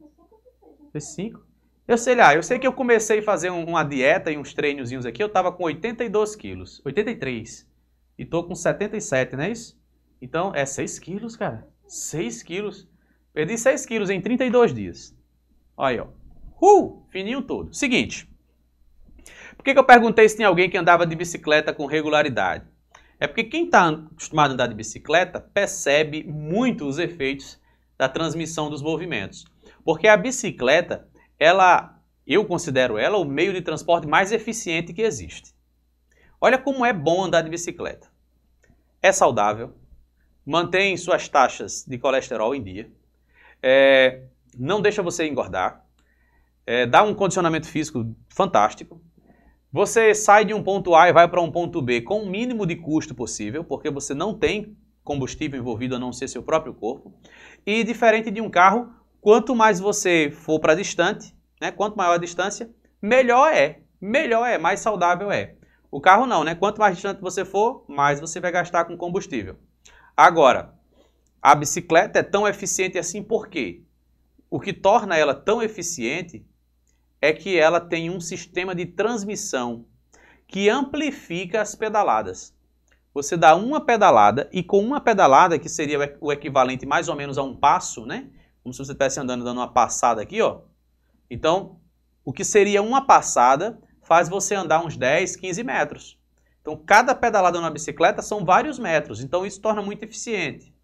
5? Eu sei que eu comecei a fazer uma dieta e uns treinozinhos aqui, eu tava com 82 quilos, 83. E tô com 77, não é isso? Então, 6 quilos, cara. 6 quilos. Perdi 6 quilos em 32 dias. Olha aí, ó. Fininho todo. Seguinte. Por que eu perguntei se tem alguém que andava de bicicleta com regularidade? É porque quem está acostumado a andar de bicicleta percebe muito os efeitos da transmissão dos movimentos. Porque a bicicleta, eu considero ela o meio de transporte mais eficiente que existe. Olha como é bom andar de bicicleta. É saudável, mantém suas taxas de colesterol em dia, não deixa você engordar, dá um condicionamento físico fantástico. Você sai de um ponto A e vai para um ponto B com o mínimo de custo possível, porque você não tem combustível envolvido a não ser seu próprio corpo. E diferente de um carro, quanto mais você for para distante, né, quanto maior a distância, melhor é, mais saudável é. O carro não, né? Quanto mais distante você for, mais você vai gastar com combustível. Agora, a bicicleta é tão eficiente assim por quê? O que torna ela tão eficiente é que ela tem um sistema de transmissão que amplifica as pedaladas. Você dá uma pedalada e com uma pedalada, que seria o equivalente mais ou menos a um passo, né? Como se você estivesse andando, dando uma passada aqui, ó. Então, o que seria uma passada faz você andar uns 10, 15 metros. Então, cada pedalada na bicicleta são vários metros. Então, isso torna muito eficiente.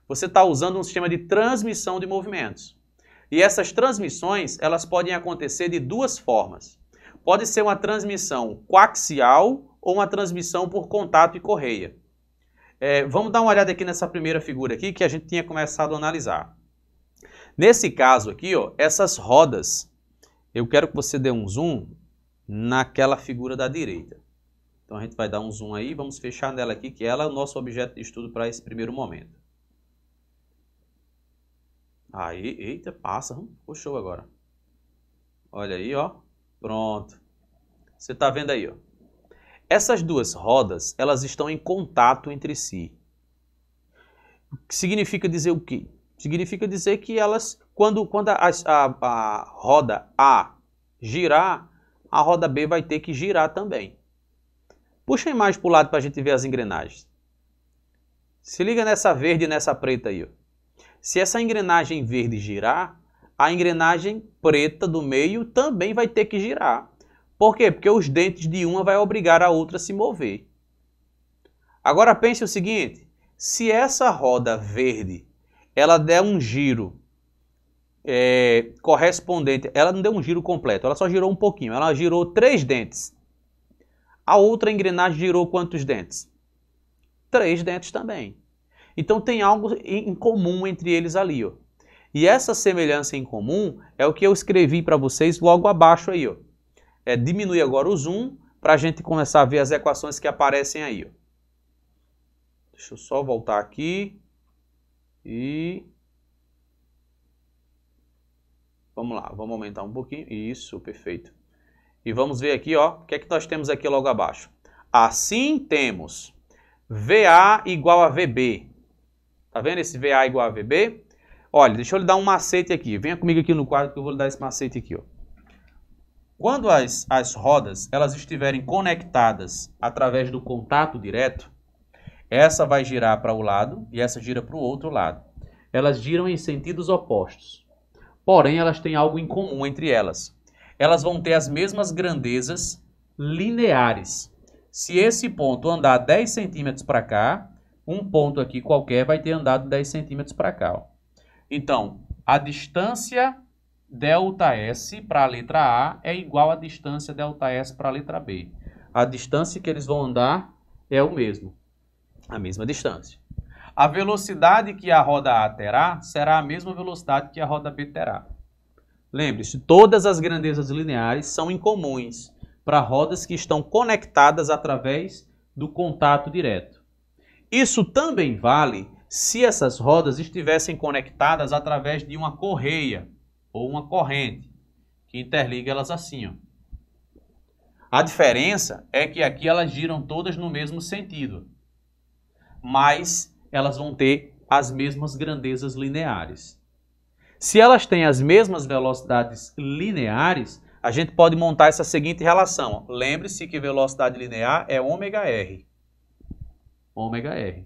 Você está usando um sistema de transmissão de movimentos. E essas transmissões, elas podem acontecer de duas formas. Pode ser uma transmissão coaxial ou uma transmissão por contato e correia. Vamos dar uma olhada aqui nessa primeira figura aqui que a gente tinha começado a analisar. Nesse caso aqui, ó, essas rodas, eu quero que você dê um zoom naquela figura da direita. Então a gente vai dar um zoom aí, vamos fechar nela aqui, que ela é o nosso objeto de estudo para esse primeiro momento. Aí, eita, passa, ficou show agora. Olha aí, ó, pronto. Você está vendo aí, ó. Essas duas rodas, elas estão em contato entre si. O que significa dizer o quê? Significa dizer que elas, quando a roda A girar, a roda B vai ter que girar também. Puxa a imagem para o lado para a gente ver as engrenagens. Se liga nessa verde e nessa preta aí, ó. Se essa engrenagem verde girar, a engrenagem preta do meio também vai ter que girar. Por quê? Porque os dentes de uma vai obrigar a outra a se mover. Agora pense o seguinte, se essa roda verde, ela der um giro correspondente, ela não deu um giro completo, ela só girou um pouquinho, ela girou 3 dentes. A outra engrenagem girou quantos dentes? 3 dentes também. Então tem algo em comum entre eles ali, ó. E essa semelhança em comum é o que eu escrevi para vocês logo abaixo aí, ó. Diminui agora o zoom para a gente começar a ver as equações que aparecem aí, ó. Deixa eu só voltar aqui. E vamos lá, vamos aumentar um pouquinho. Isso, perfeito. E vamos ver aqui, ó, o que é que nós temos aqui logo abaixo. Assim temos VA igual a VB. Tá vendo esse VA igual a VB? Olha, deixa eu lhe dar um macete aqui. Venha comigo aqui no quadro que eu vou lhe dar esse macete aqui, ó. Quando as rodas elas estiverem conectadas através do contato direto, essa vai girar para o lado e essa gira para o outro lado. Elas giram em sentidos opostos. Porém, elas têm algo em comum entre elas. Elas vão ter as mesmas grandezas lineares. Se esse ponto andar 10 centímetros para cá, um ponto aqui qualquer vai ter andado 10 centímetros para cá. Ó. Então, a distância ΔS para a letra A é igual à distância ΔS para a letra B. A distância que eles vão andar é o mesmo, a mesma distância. A velocidade que a roda A terá será a mesma velocidade que a roda B terá. Lembre-se, todas as grandezas lineares são incomuns para rodas que estão conectadas através do contato direto. Isso também vale se essas rodas estivessem conectadas através de uma correia ou uma corrente, que interliga elas assim. Ó. A diferença é que aqui elas giram todas no mesmo sentido, mas elas vão ter as mesmas grandezas lineares. Se elas têm as mesmas velocidades lineares, a gente pode montar essa seguinte relação. Lembre-se que velocidade linear é ômega-r. Ômega-r.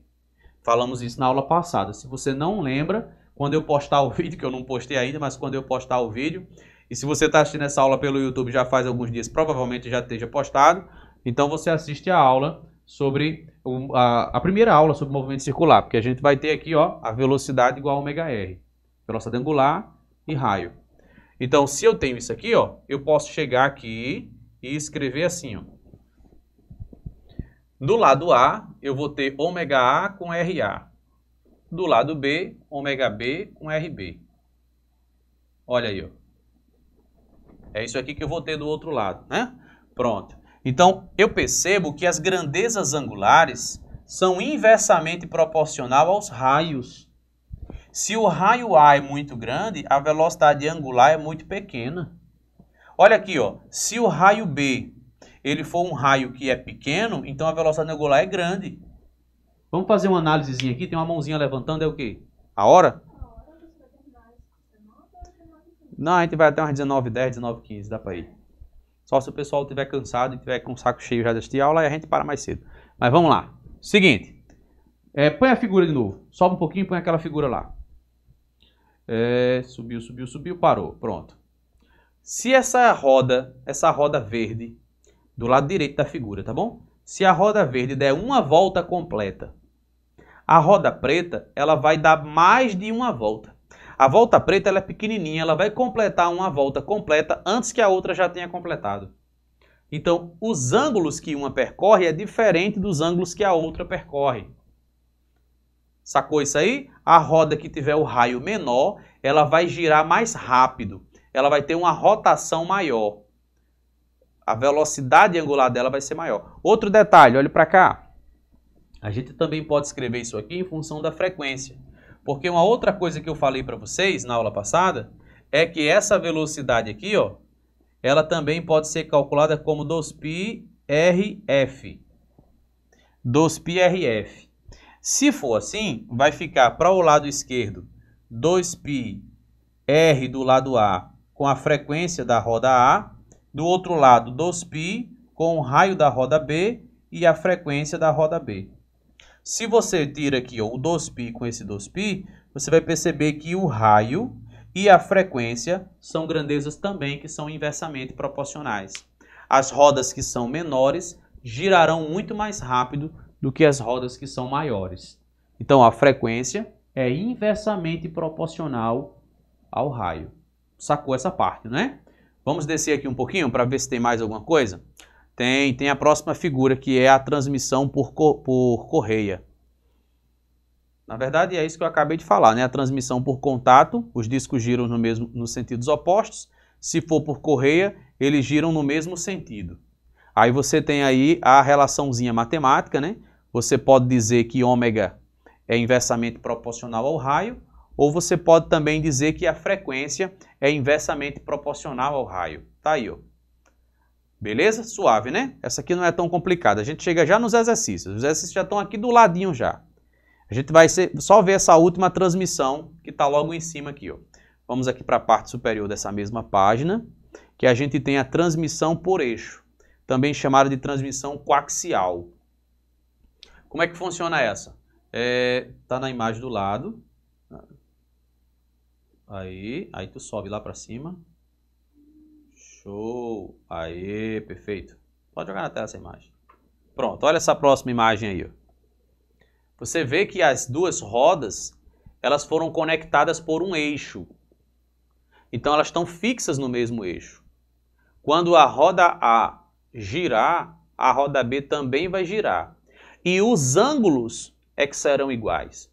Falamos isso na aula passada. Se você não lembra, quando eu postar o vídeo, que eu não postei ainda, mas quando eu postar o vídeo, e se você está assistindo essa aula pelo YouTube já faz alguns dias, provavelmente já esteja postado, então você assiste a aula sobre a primeira aula sobre movimento circular, porque a gente vai ter aqui ó, a velocidade igual a ômega-r, velocidade angular e raio. Então, se eu tenho isso aqui, ó, eu posso chegar aqui e escrever assim, ó. Do lado A, eu vou ter ômega-A com RA. Do lado B, ômega-B com RB. Olha aí, ó. É isso aqui que eu vou ter do outro lado, né? Pronto. Então, eu percebo que as grandezas angulares são inversamente proporcional aos raios. Se o raio A é muito grande, a velocidade angular é muito pequena. Olha aqui, ó. Se o raio B ele for um raio que é pequeno, então a velocidade angular é grande. Vamos fazer uma análisezinha aqui. Tem uma mãozinha levantando, é o quê? A hora? Não, a gente vai até umas 19h10, 19h15, dá para ir. Só se o pessoal estiver cansado e tiver com o saco cheio já de assistir a aula, aí a gente para mais cedo. Mas vamos lá. Seguinte. Põe a figura de novo. Sobe um pouquinho e põe aquela figura lá. Subiu, subiu, subiu, parou. Pronto. Se essa roda verde, do lado direito da figura, tá bom? Se a roda verde der uma volta completa, a roda preta, ela vai dar mais de uma volta. A volta preta ela é pequenininha, ela vai completar uma volta completa antes que a outra já tenha completado. Então, os ângulos que uma percorre é diferente dos ângulos que a outra percorre. Sacou isso aí? A roda que tiver o raio menor, ela vai girar mais rápido. Ela vai ter uma rotação maior. A velocidade angular dela vai ser maior. Outro detalhe, olhe para cá. A gente também pode escrever isso aqui em função da frequência. Porque uma outra coisa que eu falei para vocês na aula passada é que essa velocidade aqui, ó, ela também pode ser calculada como 2πrf. 2πrf. Se for assim, vai ficar para o lado esquerdo 2πr do lado A com a frequência da roda A, do outro lado 2π com o raio da roda B e a frequência da roda B. Se você tira aqui ó, o 2π com esse 2π, você vai perceber que o raio e a frequência são grandezas também que são inversamente proporcionais. As rodas que são menores girarão muito mais rápido do que as rodas que são maiores. Então a frequência é inversamente proporcional ao raio. Sacou essa parte, né? Vamos descer aqui um pouquinho para ver se tem mais alguma coisa? Tem a próxima figura que é a transmissão por correia. Na verdade é isso que eu acabei de falar, né? A transmissão por contato, os discos giram nos sentidos opostos. Se for por correia, eles giram no mesmo sentido. Aí você tem aí a relaçãozinha matemática, né? Você pode dizer que ômega é inversamente proporcional ao raio, ou você pode também dizer que a frequência é inversamente proporcional ao raio. Tá aí, ó. Beleza? Suave, né? Essa aqui não é tão complicada. A gente chega já nos exercícios. Os exercícios já estão aqui do ladinho já. A gente vai só ver essa última transmissão que está logo em cima aqui, ó. Vamos aqui para a parte superior dessa mesma página, que a gente tem a transmissão por eixo, também chamada de transmissão coaxial. Como é que funciona essa? Tá na imagem do lado. Aí tu sobe lá para cima. Show! Aí, perfeito. Pode jogar na tela essa imagem. Pronto, olha essa próxima imagem aí, ó. Você vê que as duas rodas, elas foram conectadas por um eixo. Então elas estão fixas no mesmo eixo. Quando a roda A girar, a roda B também vai girar. E os ângulos é que serão iguais.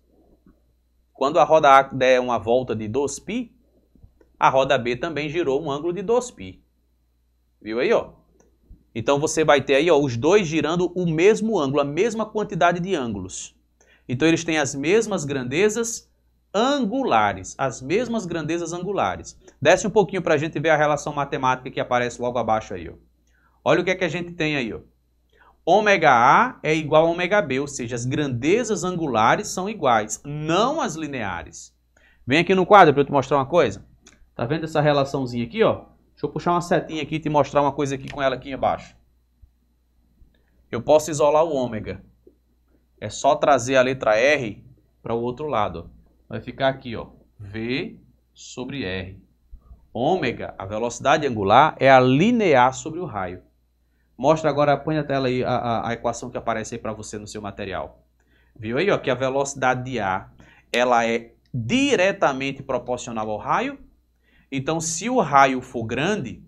Quando a roda A der uma volta de 2π, a roda B também girou um ângulo de 2π. Viu aí, ó? Então você vai ter aí, ó, os dois girando o mesmo ângulo, a mesma quantidade de ângulos. Então eles têm as mesmas grandezas angulares, as mesmas grandezas angulares. Desce um pouquinho para a gente ver a relação matemática que aparece logo abaixo aí, ó. Olha o que é que a gente tem aí, ó. Ômega A é igual a ômega B, ou seja, as grandezas angulares são iguais, não as lineares. Vem aqui no quadro para eu te mostrar uma coisa. Tá vendo essa relaçãozinha aqui, ó? Deixa eu puxar uma setinha aqui e te mostrar uma coisa aqui com ela aqui embaixo. Eu posso isolar o ômega. É só trazer a letra R para o outro lado, ó. Vai ficar aqui, ó, V sobre R. Ômega, a velocidade angular, é a linear sobre o raio. Mostra agora, põe na tela aí a equação que aparece aí para você no seu material. Viu aí, ó, que a velocidade de A, ela é diretamente proporcional ao raio. Então, se o raio for grande,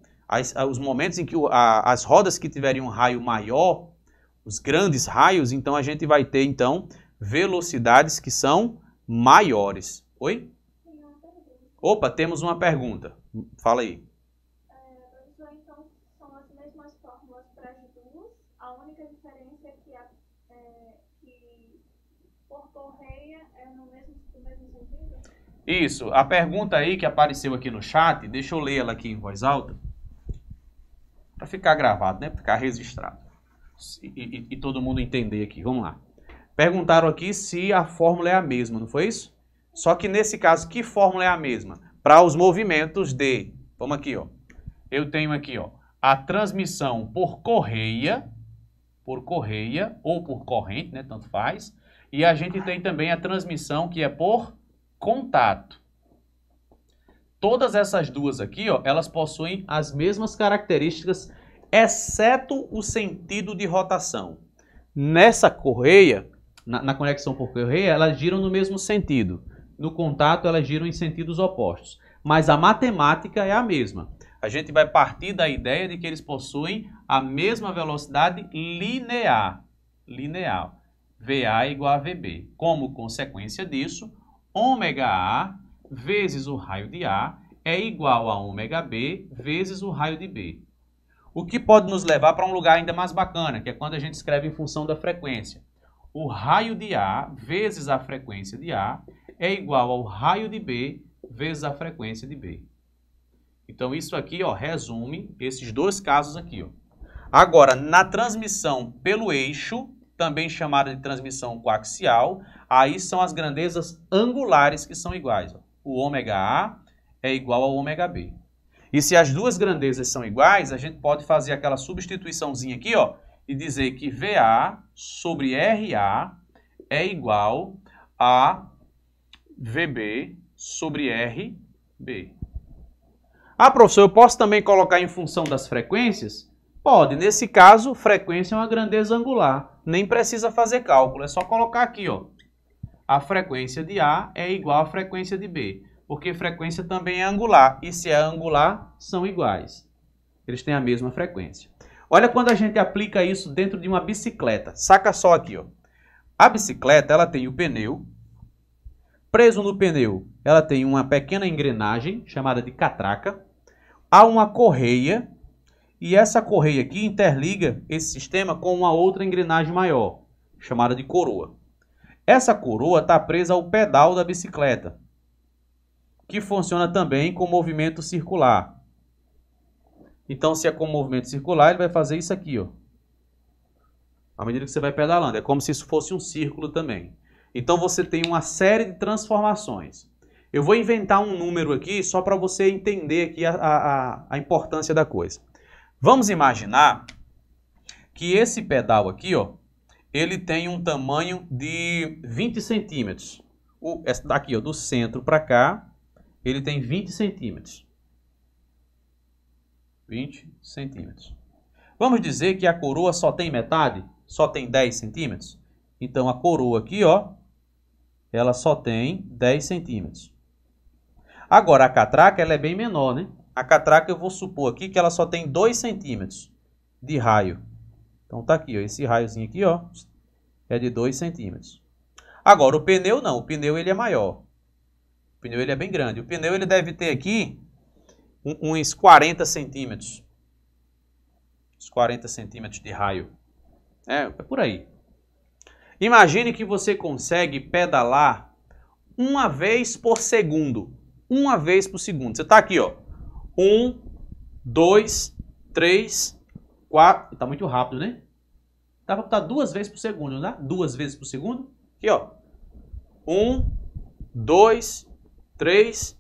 os momentos em que as rodas que tiverem um raio maior, os grandes raios, então a gente vai ter, então, velocidades que são maiores. Oi? Opa, temos uma pergunta. Fala aí. Professor, então são as mesmas fórmulas para as duas. A única diferença é que por correia é no mesmo sentido? Isso. A pergunta aí que apareceu aqui no chat, deixa eu ler ela aqui em voz alta, para ficar gravado, né? Para ficar registrado. E todo mundo entender aqui. Vamos lá. Perguntaram aqui se a fórmula é a mesma, não foi isso? Só que nesse caso, que fórmula é a mesma? Para os movimentos de... Vamos aqui, ó. Eu tenho aqui, ó, a transmissão por correia ou por corrente, né? Tanto faz. E a gente tem também a transmissão que é por contato. Todas essas duas aqui, ó, elas possuem as mesmas características, exceto o sentido de rotação. Nessa correia... Na conexão por correia, elas giram no mesmo sentido. No contato, elas giram em sentidos opostos. Mas a matemática é a mesma. A gente vai partir da ideia de que eles possuem a mesma velocidade linear. VA é igual a VB. Como consequência disso, ômega A vezes o raio de A é igual a ômega B vezes o raio de B. O que pode nos levar para um lugar ainda mais bacana, que é quando a gente escreve em função da frequência. O raio de A vezes a frequência de A é igual ao raio de B vezes a frequência de B. Então isso aqui, ó, resume esses dois casos aqui, ó. Agora, na transmissão pelo eixo, também chamada de transmissão coaxial, aí são as grandezas angulares que são iguais, ó. O ômega A é igual ao ômega B. E se as duas grandezas são iguais, a gente pode fazer aquela substituiçãozinha aqui, ó, e dizer que VA sobre RA é igual a VB sobre RB. Ah, professor, eu posso também colocar em função das frequências? Pode. Nesse caso, frequência é uma grandeza angular. Nem precisa fazer cálculo, é só colocar aqui, ó. A frequência de A é igual à frequência de B, porque frequência também é angular. E se é angular, são iguais. Eles têm a mesma frequência. Olha quando a gente aplica isso dentro de uma bicicleta. Saca só aqui, ó. A bicicleta, ela tem o pneu. Preso no pneu, ela tem uma pequena engrenagem, chamada de catraca. Há uma correia. E essa correia aqui interliga esse sistema com uma outra engrenagem maior, chamada de coroa. Essa coroa está presa ao pedal da bicicleta, que funciona também com movimento circular. Então, se é com movimento circular, ele vai fazer isso aqui, ó. À medida que você vai pedalando. É como se isso fosse um círculo também. Então você tem uma série de transformações. Eu vou inventar um número aqui só para você entender aqui a importância da coisa. Vamos imaginar que esse pedal aqui, ó, ele tem um tamanho de 20 centímetros. Essa daqui, ó, do centro para cá, ele tem 20 centímetros. 20 centímetros. Vamos dizer que a coroa só tem metade? Só tem 10 centímetros? Então a coroa aqui, ó, ela só tem 10 centímetros. Agora a catraca, ela é bem menor, né? A catraca eu vou supor aqui que ela só tem 2 centímetros de raio. Então tá aqui, ó, esse raiozinho aqui, ó, é de 2 centímetros. Agora o pneu não, o pneu ele é maior. O pneu ele é bem grande. O pneu ele deve ter aqui uns 40 centímetros. Uns 40 centímetros de raio. É por aí. Imagine que você consegue pedalar uma vez por segundo. Uma vez por segundo. Você está aqui, ó. 1, 2, 3, 4. Está muito rápido, né? Dá para botar 2 vezes por segundo, não dá? 2 vezes por segundo. Aqui, ó. 1, 2, 3,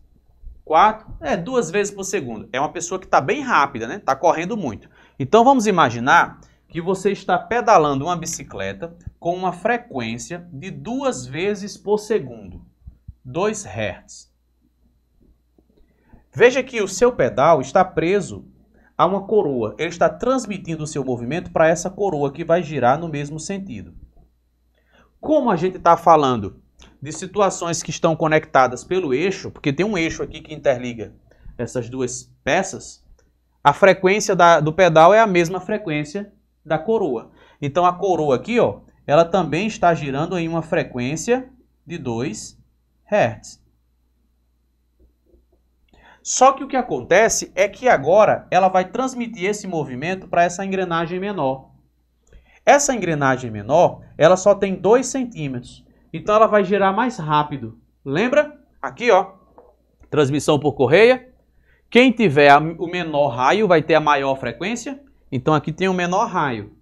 4. 2 vezes por segundo. É uma pessoa que está bem rápida, né? Está correndo muito. Então vamos imaginar que você está pedalando uma bicicleta com uma frequência de 2 vezes por segundo. 2 Hz. Veja que o seu pedal está preso a uma coroa. Ele está transmitindo o seu movimento para essa coroa que vai girar no mesmo sentido. Como a gente está falando de situações que estão conectadas pelo eixo, porque tem um eixo aqui que interliga essas duas peças, a frequência do pedal é a mesma frequência da coroa. Então a coroa aqui, ó, ela também está girando em uma frequência de 2 Hz. Só que o que acontece é que agora ela vai transmitir esse movimento para essa engrenagem menor. Essa engrenagem menor, ela só tem 2 centímetros. Então ela vai girar mais rápido. Lembra? Aqui, ó, transmissão por correia. Quem tiver o menor raio vai ter a maior frequência. Então aqui tem o menor raio.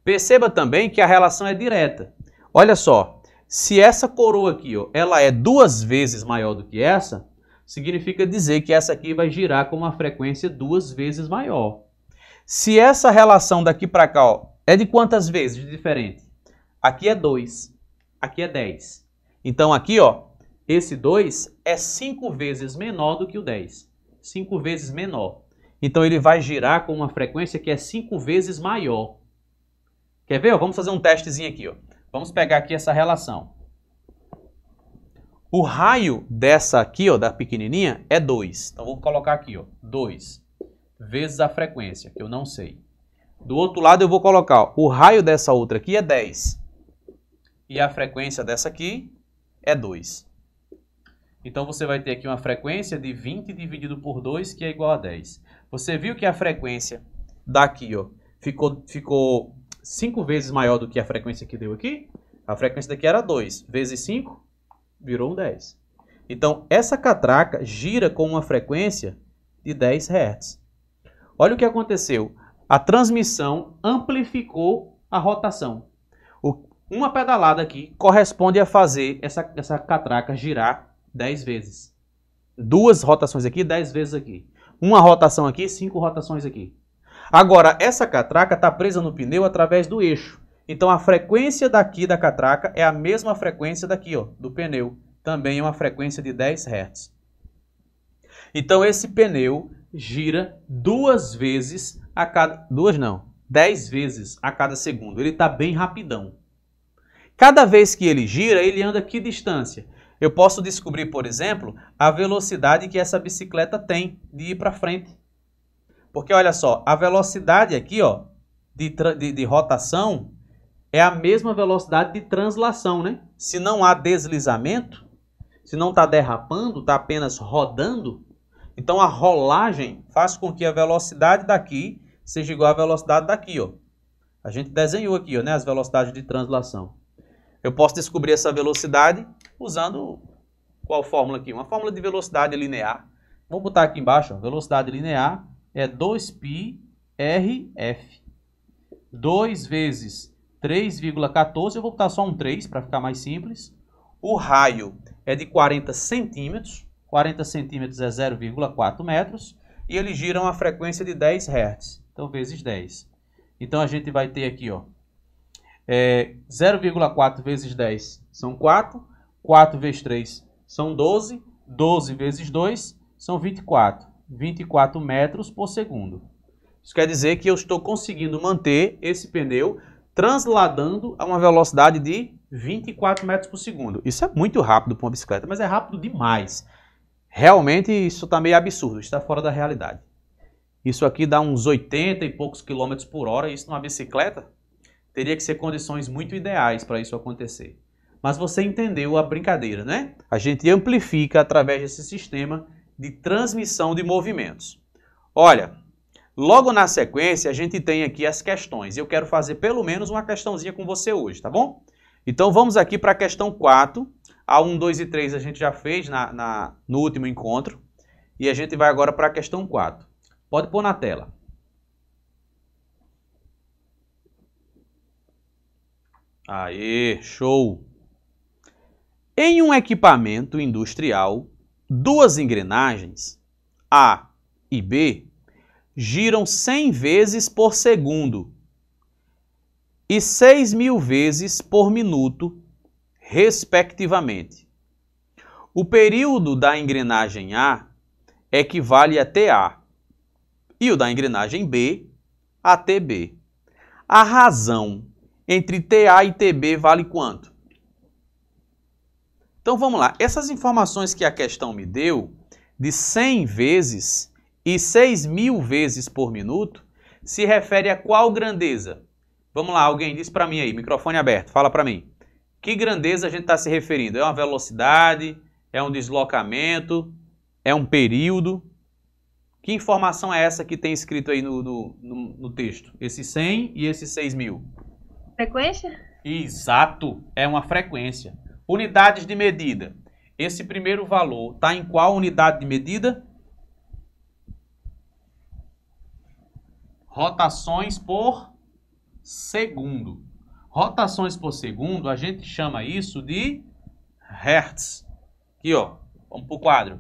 Perceba também que a relação é direta. Olha só, se essa coroa aqui, ó, ela é 2 vezes maior do que essa, significa dizer que essa aqui vai girar com uma frequência 2 vezes maior. Se essa relação daqui para cá, ó, é de quantas vezes diferente? Aqui é 2, aqui é 10. Então aqui, ó, esse 2 é 5 vezes menor do que o 10. 5 vezes menor. Então ele vai girar com uma frequência que é 5 vezes maior. Quer ver? Vamos fazer um testezinho aqui, ó. Vamos pegar aqui essa relação. O raio dessa aqui, ó, da pequenininha, é 2. Então vou colocar aqui, ó, 2 vezes a frequência, que eu não sei. Do outro lado eu vou colocar, ó, o raio dessa outra aqui é 10. E a frequência dessa aqui é 2. Então você vai ter aqui uma frequência de 20 dividido por 2, que é igual a 10. Você viu que a frequência daqui, ó, ficou 5 vezes maior do que a frequência que deu aqui? A frequência daqui era 2 vezes 5, virou um 10. Então essa catraca gira com uma frequência de 10 Hz. Olha o que aconteceu. A transmissão amplificou a rotação. Uma pedalada aqui corresponde a fazer essa catraca girar 10 vezes. 2 rotações aqui, 10 vezes aqui. Uma rotação aqui, 5 rotações aqui. Agora, essa catraca está presa no pneu através do eixo. Então, a frequência daqui da catraca é a mesma frequência daqui, ó, do pneu. Também é uma frequência de 10 Hz. Então, esse pneu gira 2 vezes a cada... 2 não, 10 vezes a cada segundo. Ele está bem rapidão. Cada vez que ele gira, ele anda que distância? Eu posso descobrir, por exemplo, a velocidade que essa bicicleta tem de ir para frente. Porque olha só, a velocidade aqui, ó, de rotação é a mesma velocidade de translação, né? Se não há deslizamento, se não está derrapando, está apenas rodando, então a rolagem faz com que a velocidade daqui seja igual à velocidade daqui, ó. A gente desenhou aqui, ó, né, as velocidades de translação. Eu posso descobrir essa velocidade usando qual fórmula aqui? Uma fórmula de velocidade linear. Vou botar aqui embaixo, ó, velocidade linear é 2πrf. 2 vezes 3,14, eu vou botar só um 3 para ficar mais simples. O raio é de 40 centímetros. 40 centímetros é 0,4 metros. E ele gira a uma frequência de 10 Hz. Então, vezes 10. Então, a gente vai ter aqui, ó, 0,4 vezes 10 são 4. 4 vezes 3 são 12. 12 vezes 2 são 24. 24 metros por segundo. Isso quer dizer que eu estou conseguindo manter esse pneu transladando a uma velocidade de 24 metros por segundo. Isso é muito rápido para uma bicicleta, mas é rápido demais. Realmente isso está meio absurdo, está fora da realidade. Isso aqui dá uns 80 e poucos quilômetros por hora, e isso numa bicicleta teria que ser condições muito ideais para isso acontecer. Mas você entendeu a brincadeira, né? A gente amplifica através desse sistema de transmissão de movimentos. Olha, logo na sequência a gente tem aqui as questões. Eu quero fazer pelo menos uma questãozinha com você hoje, tá bom? Então vamos aqui para a questão 4. A 1, 2 e 3 a gente já fez no último encontro. E a gente vai agora para a questão 4. Pode pôr na tela. Aê, show! Em um equipamento industrial, duas engrenagens, A e B, giram 100 vezes por segundo e 6.000 vezes por minuto, respectivamente. O período da engrenagem A equivale a TA e o da engrenagem B a TB. A razão entre TA e TB vale quanto? Então vamos lá. Essas informações que a questão me deu, de 100 vezes e 6.000 vezes por minuto, se refere a qual grandeza? Vamos lá, alguém diz para mim aí, microfone aberto, fala para mim. Que grandeza a gente está se referindo? É uma velocidade? É um deslocamento? É um período? Que informação é essa que tem escrito aí no texto? Esse 100 e esse 6.000? Frequência? Exato, é uma frequência. Unidades de medida. Esse primeiro valor está em qual unidade de medida? Rotações por segundo. Rotações por segundo, a gente chama isso de Hertz. Aqui, ó, vamos para o quadro.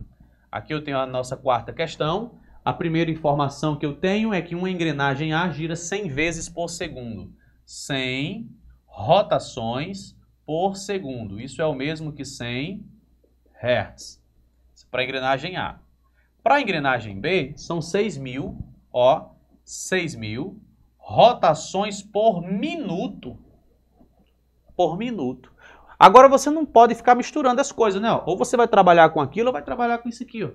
Aqui eu tenho a nossa quarta questão. A primeira informação que eu tenho é que uma engrenagem A gira 100 vezes por segundo. 100 rotações por segundo. Isso é o mesmo que 100 Hz. Para a engrenagem A. Para a engrenagem B, são 6.000, ó, 6.000 rotações por minuto. Por minuto. Agora você não pode ficar misturando as coisas, né? Ou você vai trabalhar com aquilo ou vai trabalhar com isso aqui, ó.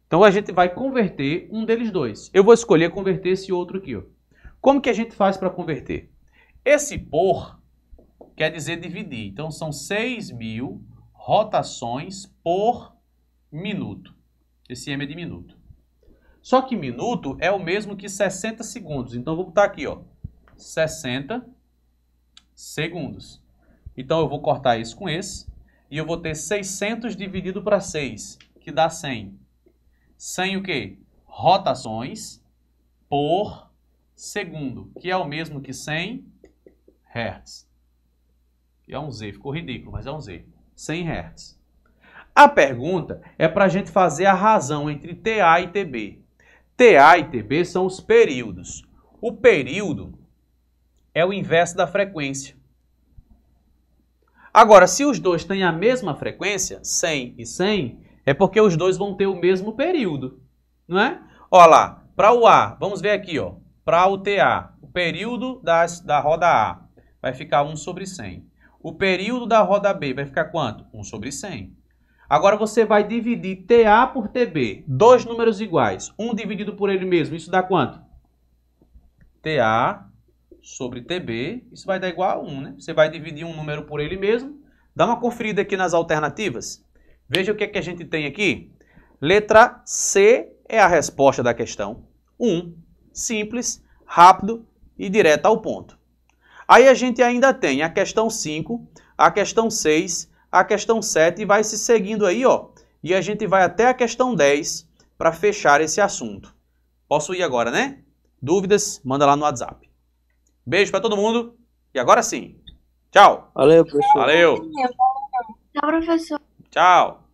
Então a gente vai converter um deles dois. Eu vou escolher converter esse outro aqui, ó. Como que a gente faz para converter? Esse por quer dizer dividir. Então são 6.000 rotações por minuto. Esse M é de minuto. Só que minuto é o mesmo que 60 segundos. Então eu vou botar aqui, ó, 60 segundos. Então eu vou cortar isso com esse. E eu vou ter 600 dividido para 6, que dá 100. 100 o quê? Rotações por segundo, que é o mesmo que 100 Hz. É um Z, ficou ridículo, mas é um Z. 100 Hz. A pergunta é para a gente fazer a razão entre TA e TB. TA e TB são os períodos. O período é o inverso da frequência. Agora, se os dois têm a mesma frequência, 100 e 100, é porque os dois vão ter o mesmo período, não é? Olha lá, para o A, vamos ver aqui, ó, para o TA, o período da roda A vai ficar 1 sobre 100. O período da roda B vai ficar quanto? 1 sobre 100. Agora você vai dividir TA por TB, dois números iguais, um dividido por ele mesmo, isso dá quanto? TA sobre TB, isso vai dar igual a 1, né? Você vai dividir um número por ele mesmo. Dá uma conferida aqui nas alternativas. Veja o que é que a gente tem aqui. Letra C é a resposta da questão 1. Simples, rápido e direto ao ponto. Aí a gente ainda tem a questão 5, a questão 6, a questão 7 e vai se seguindo aí, ó. E a gente vai até a questão 10 para fechar esse assunto. Posso ir agora, né? Dúvidas? Manda lá no WhatsApp. Beijo para todo mundo. E agora sim. Tchau. Valeu, professor. Valeu. Tchau, professor. Tchau.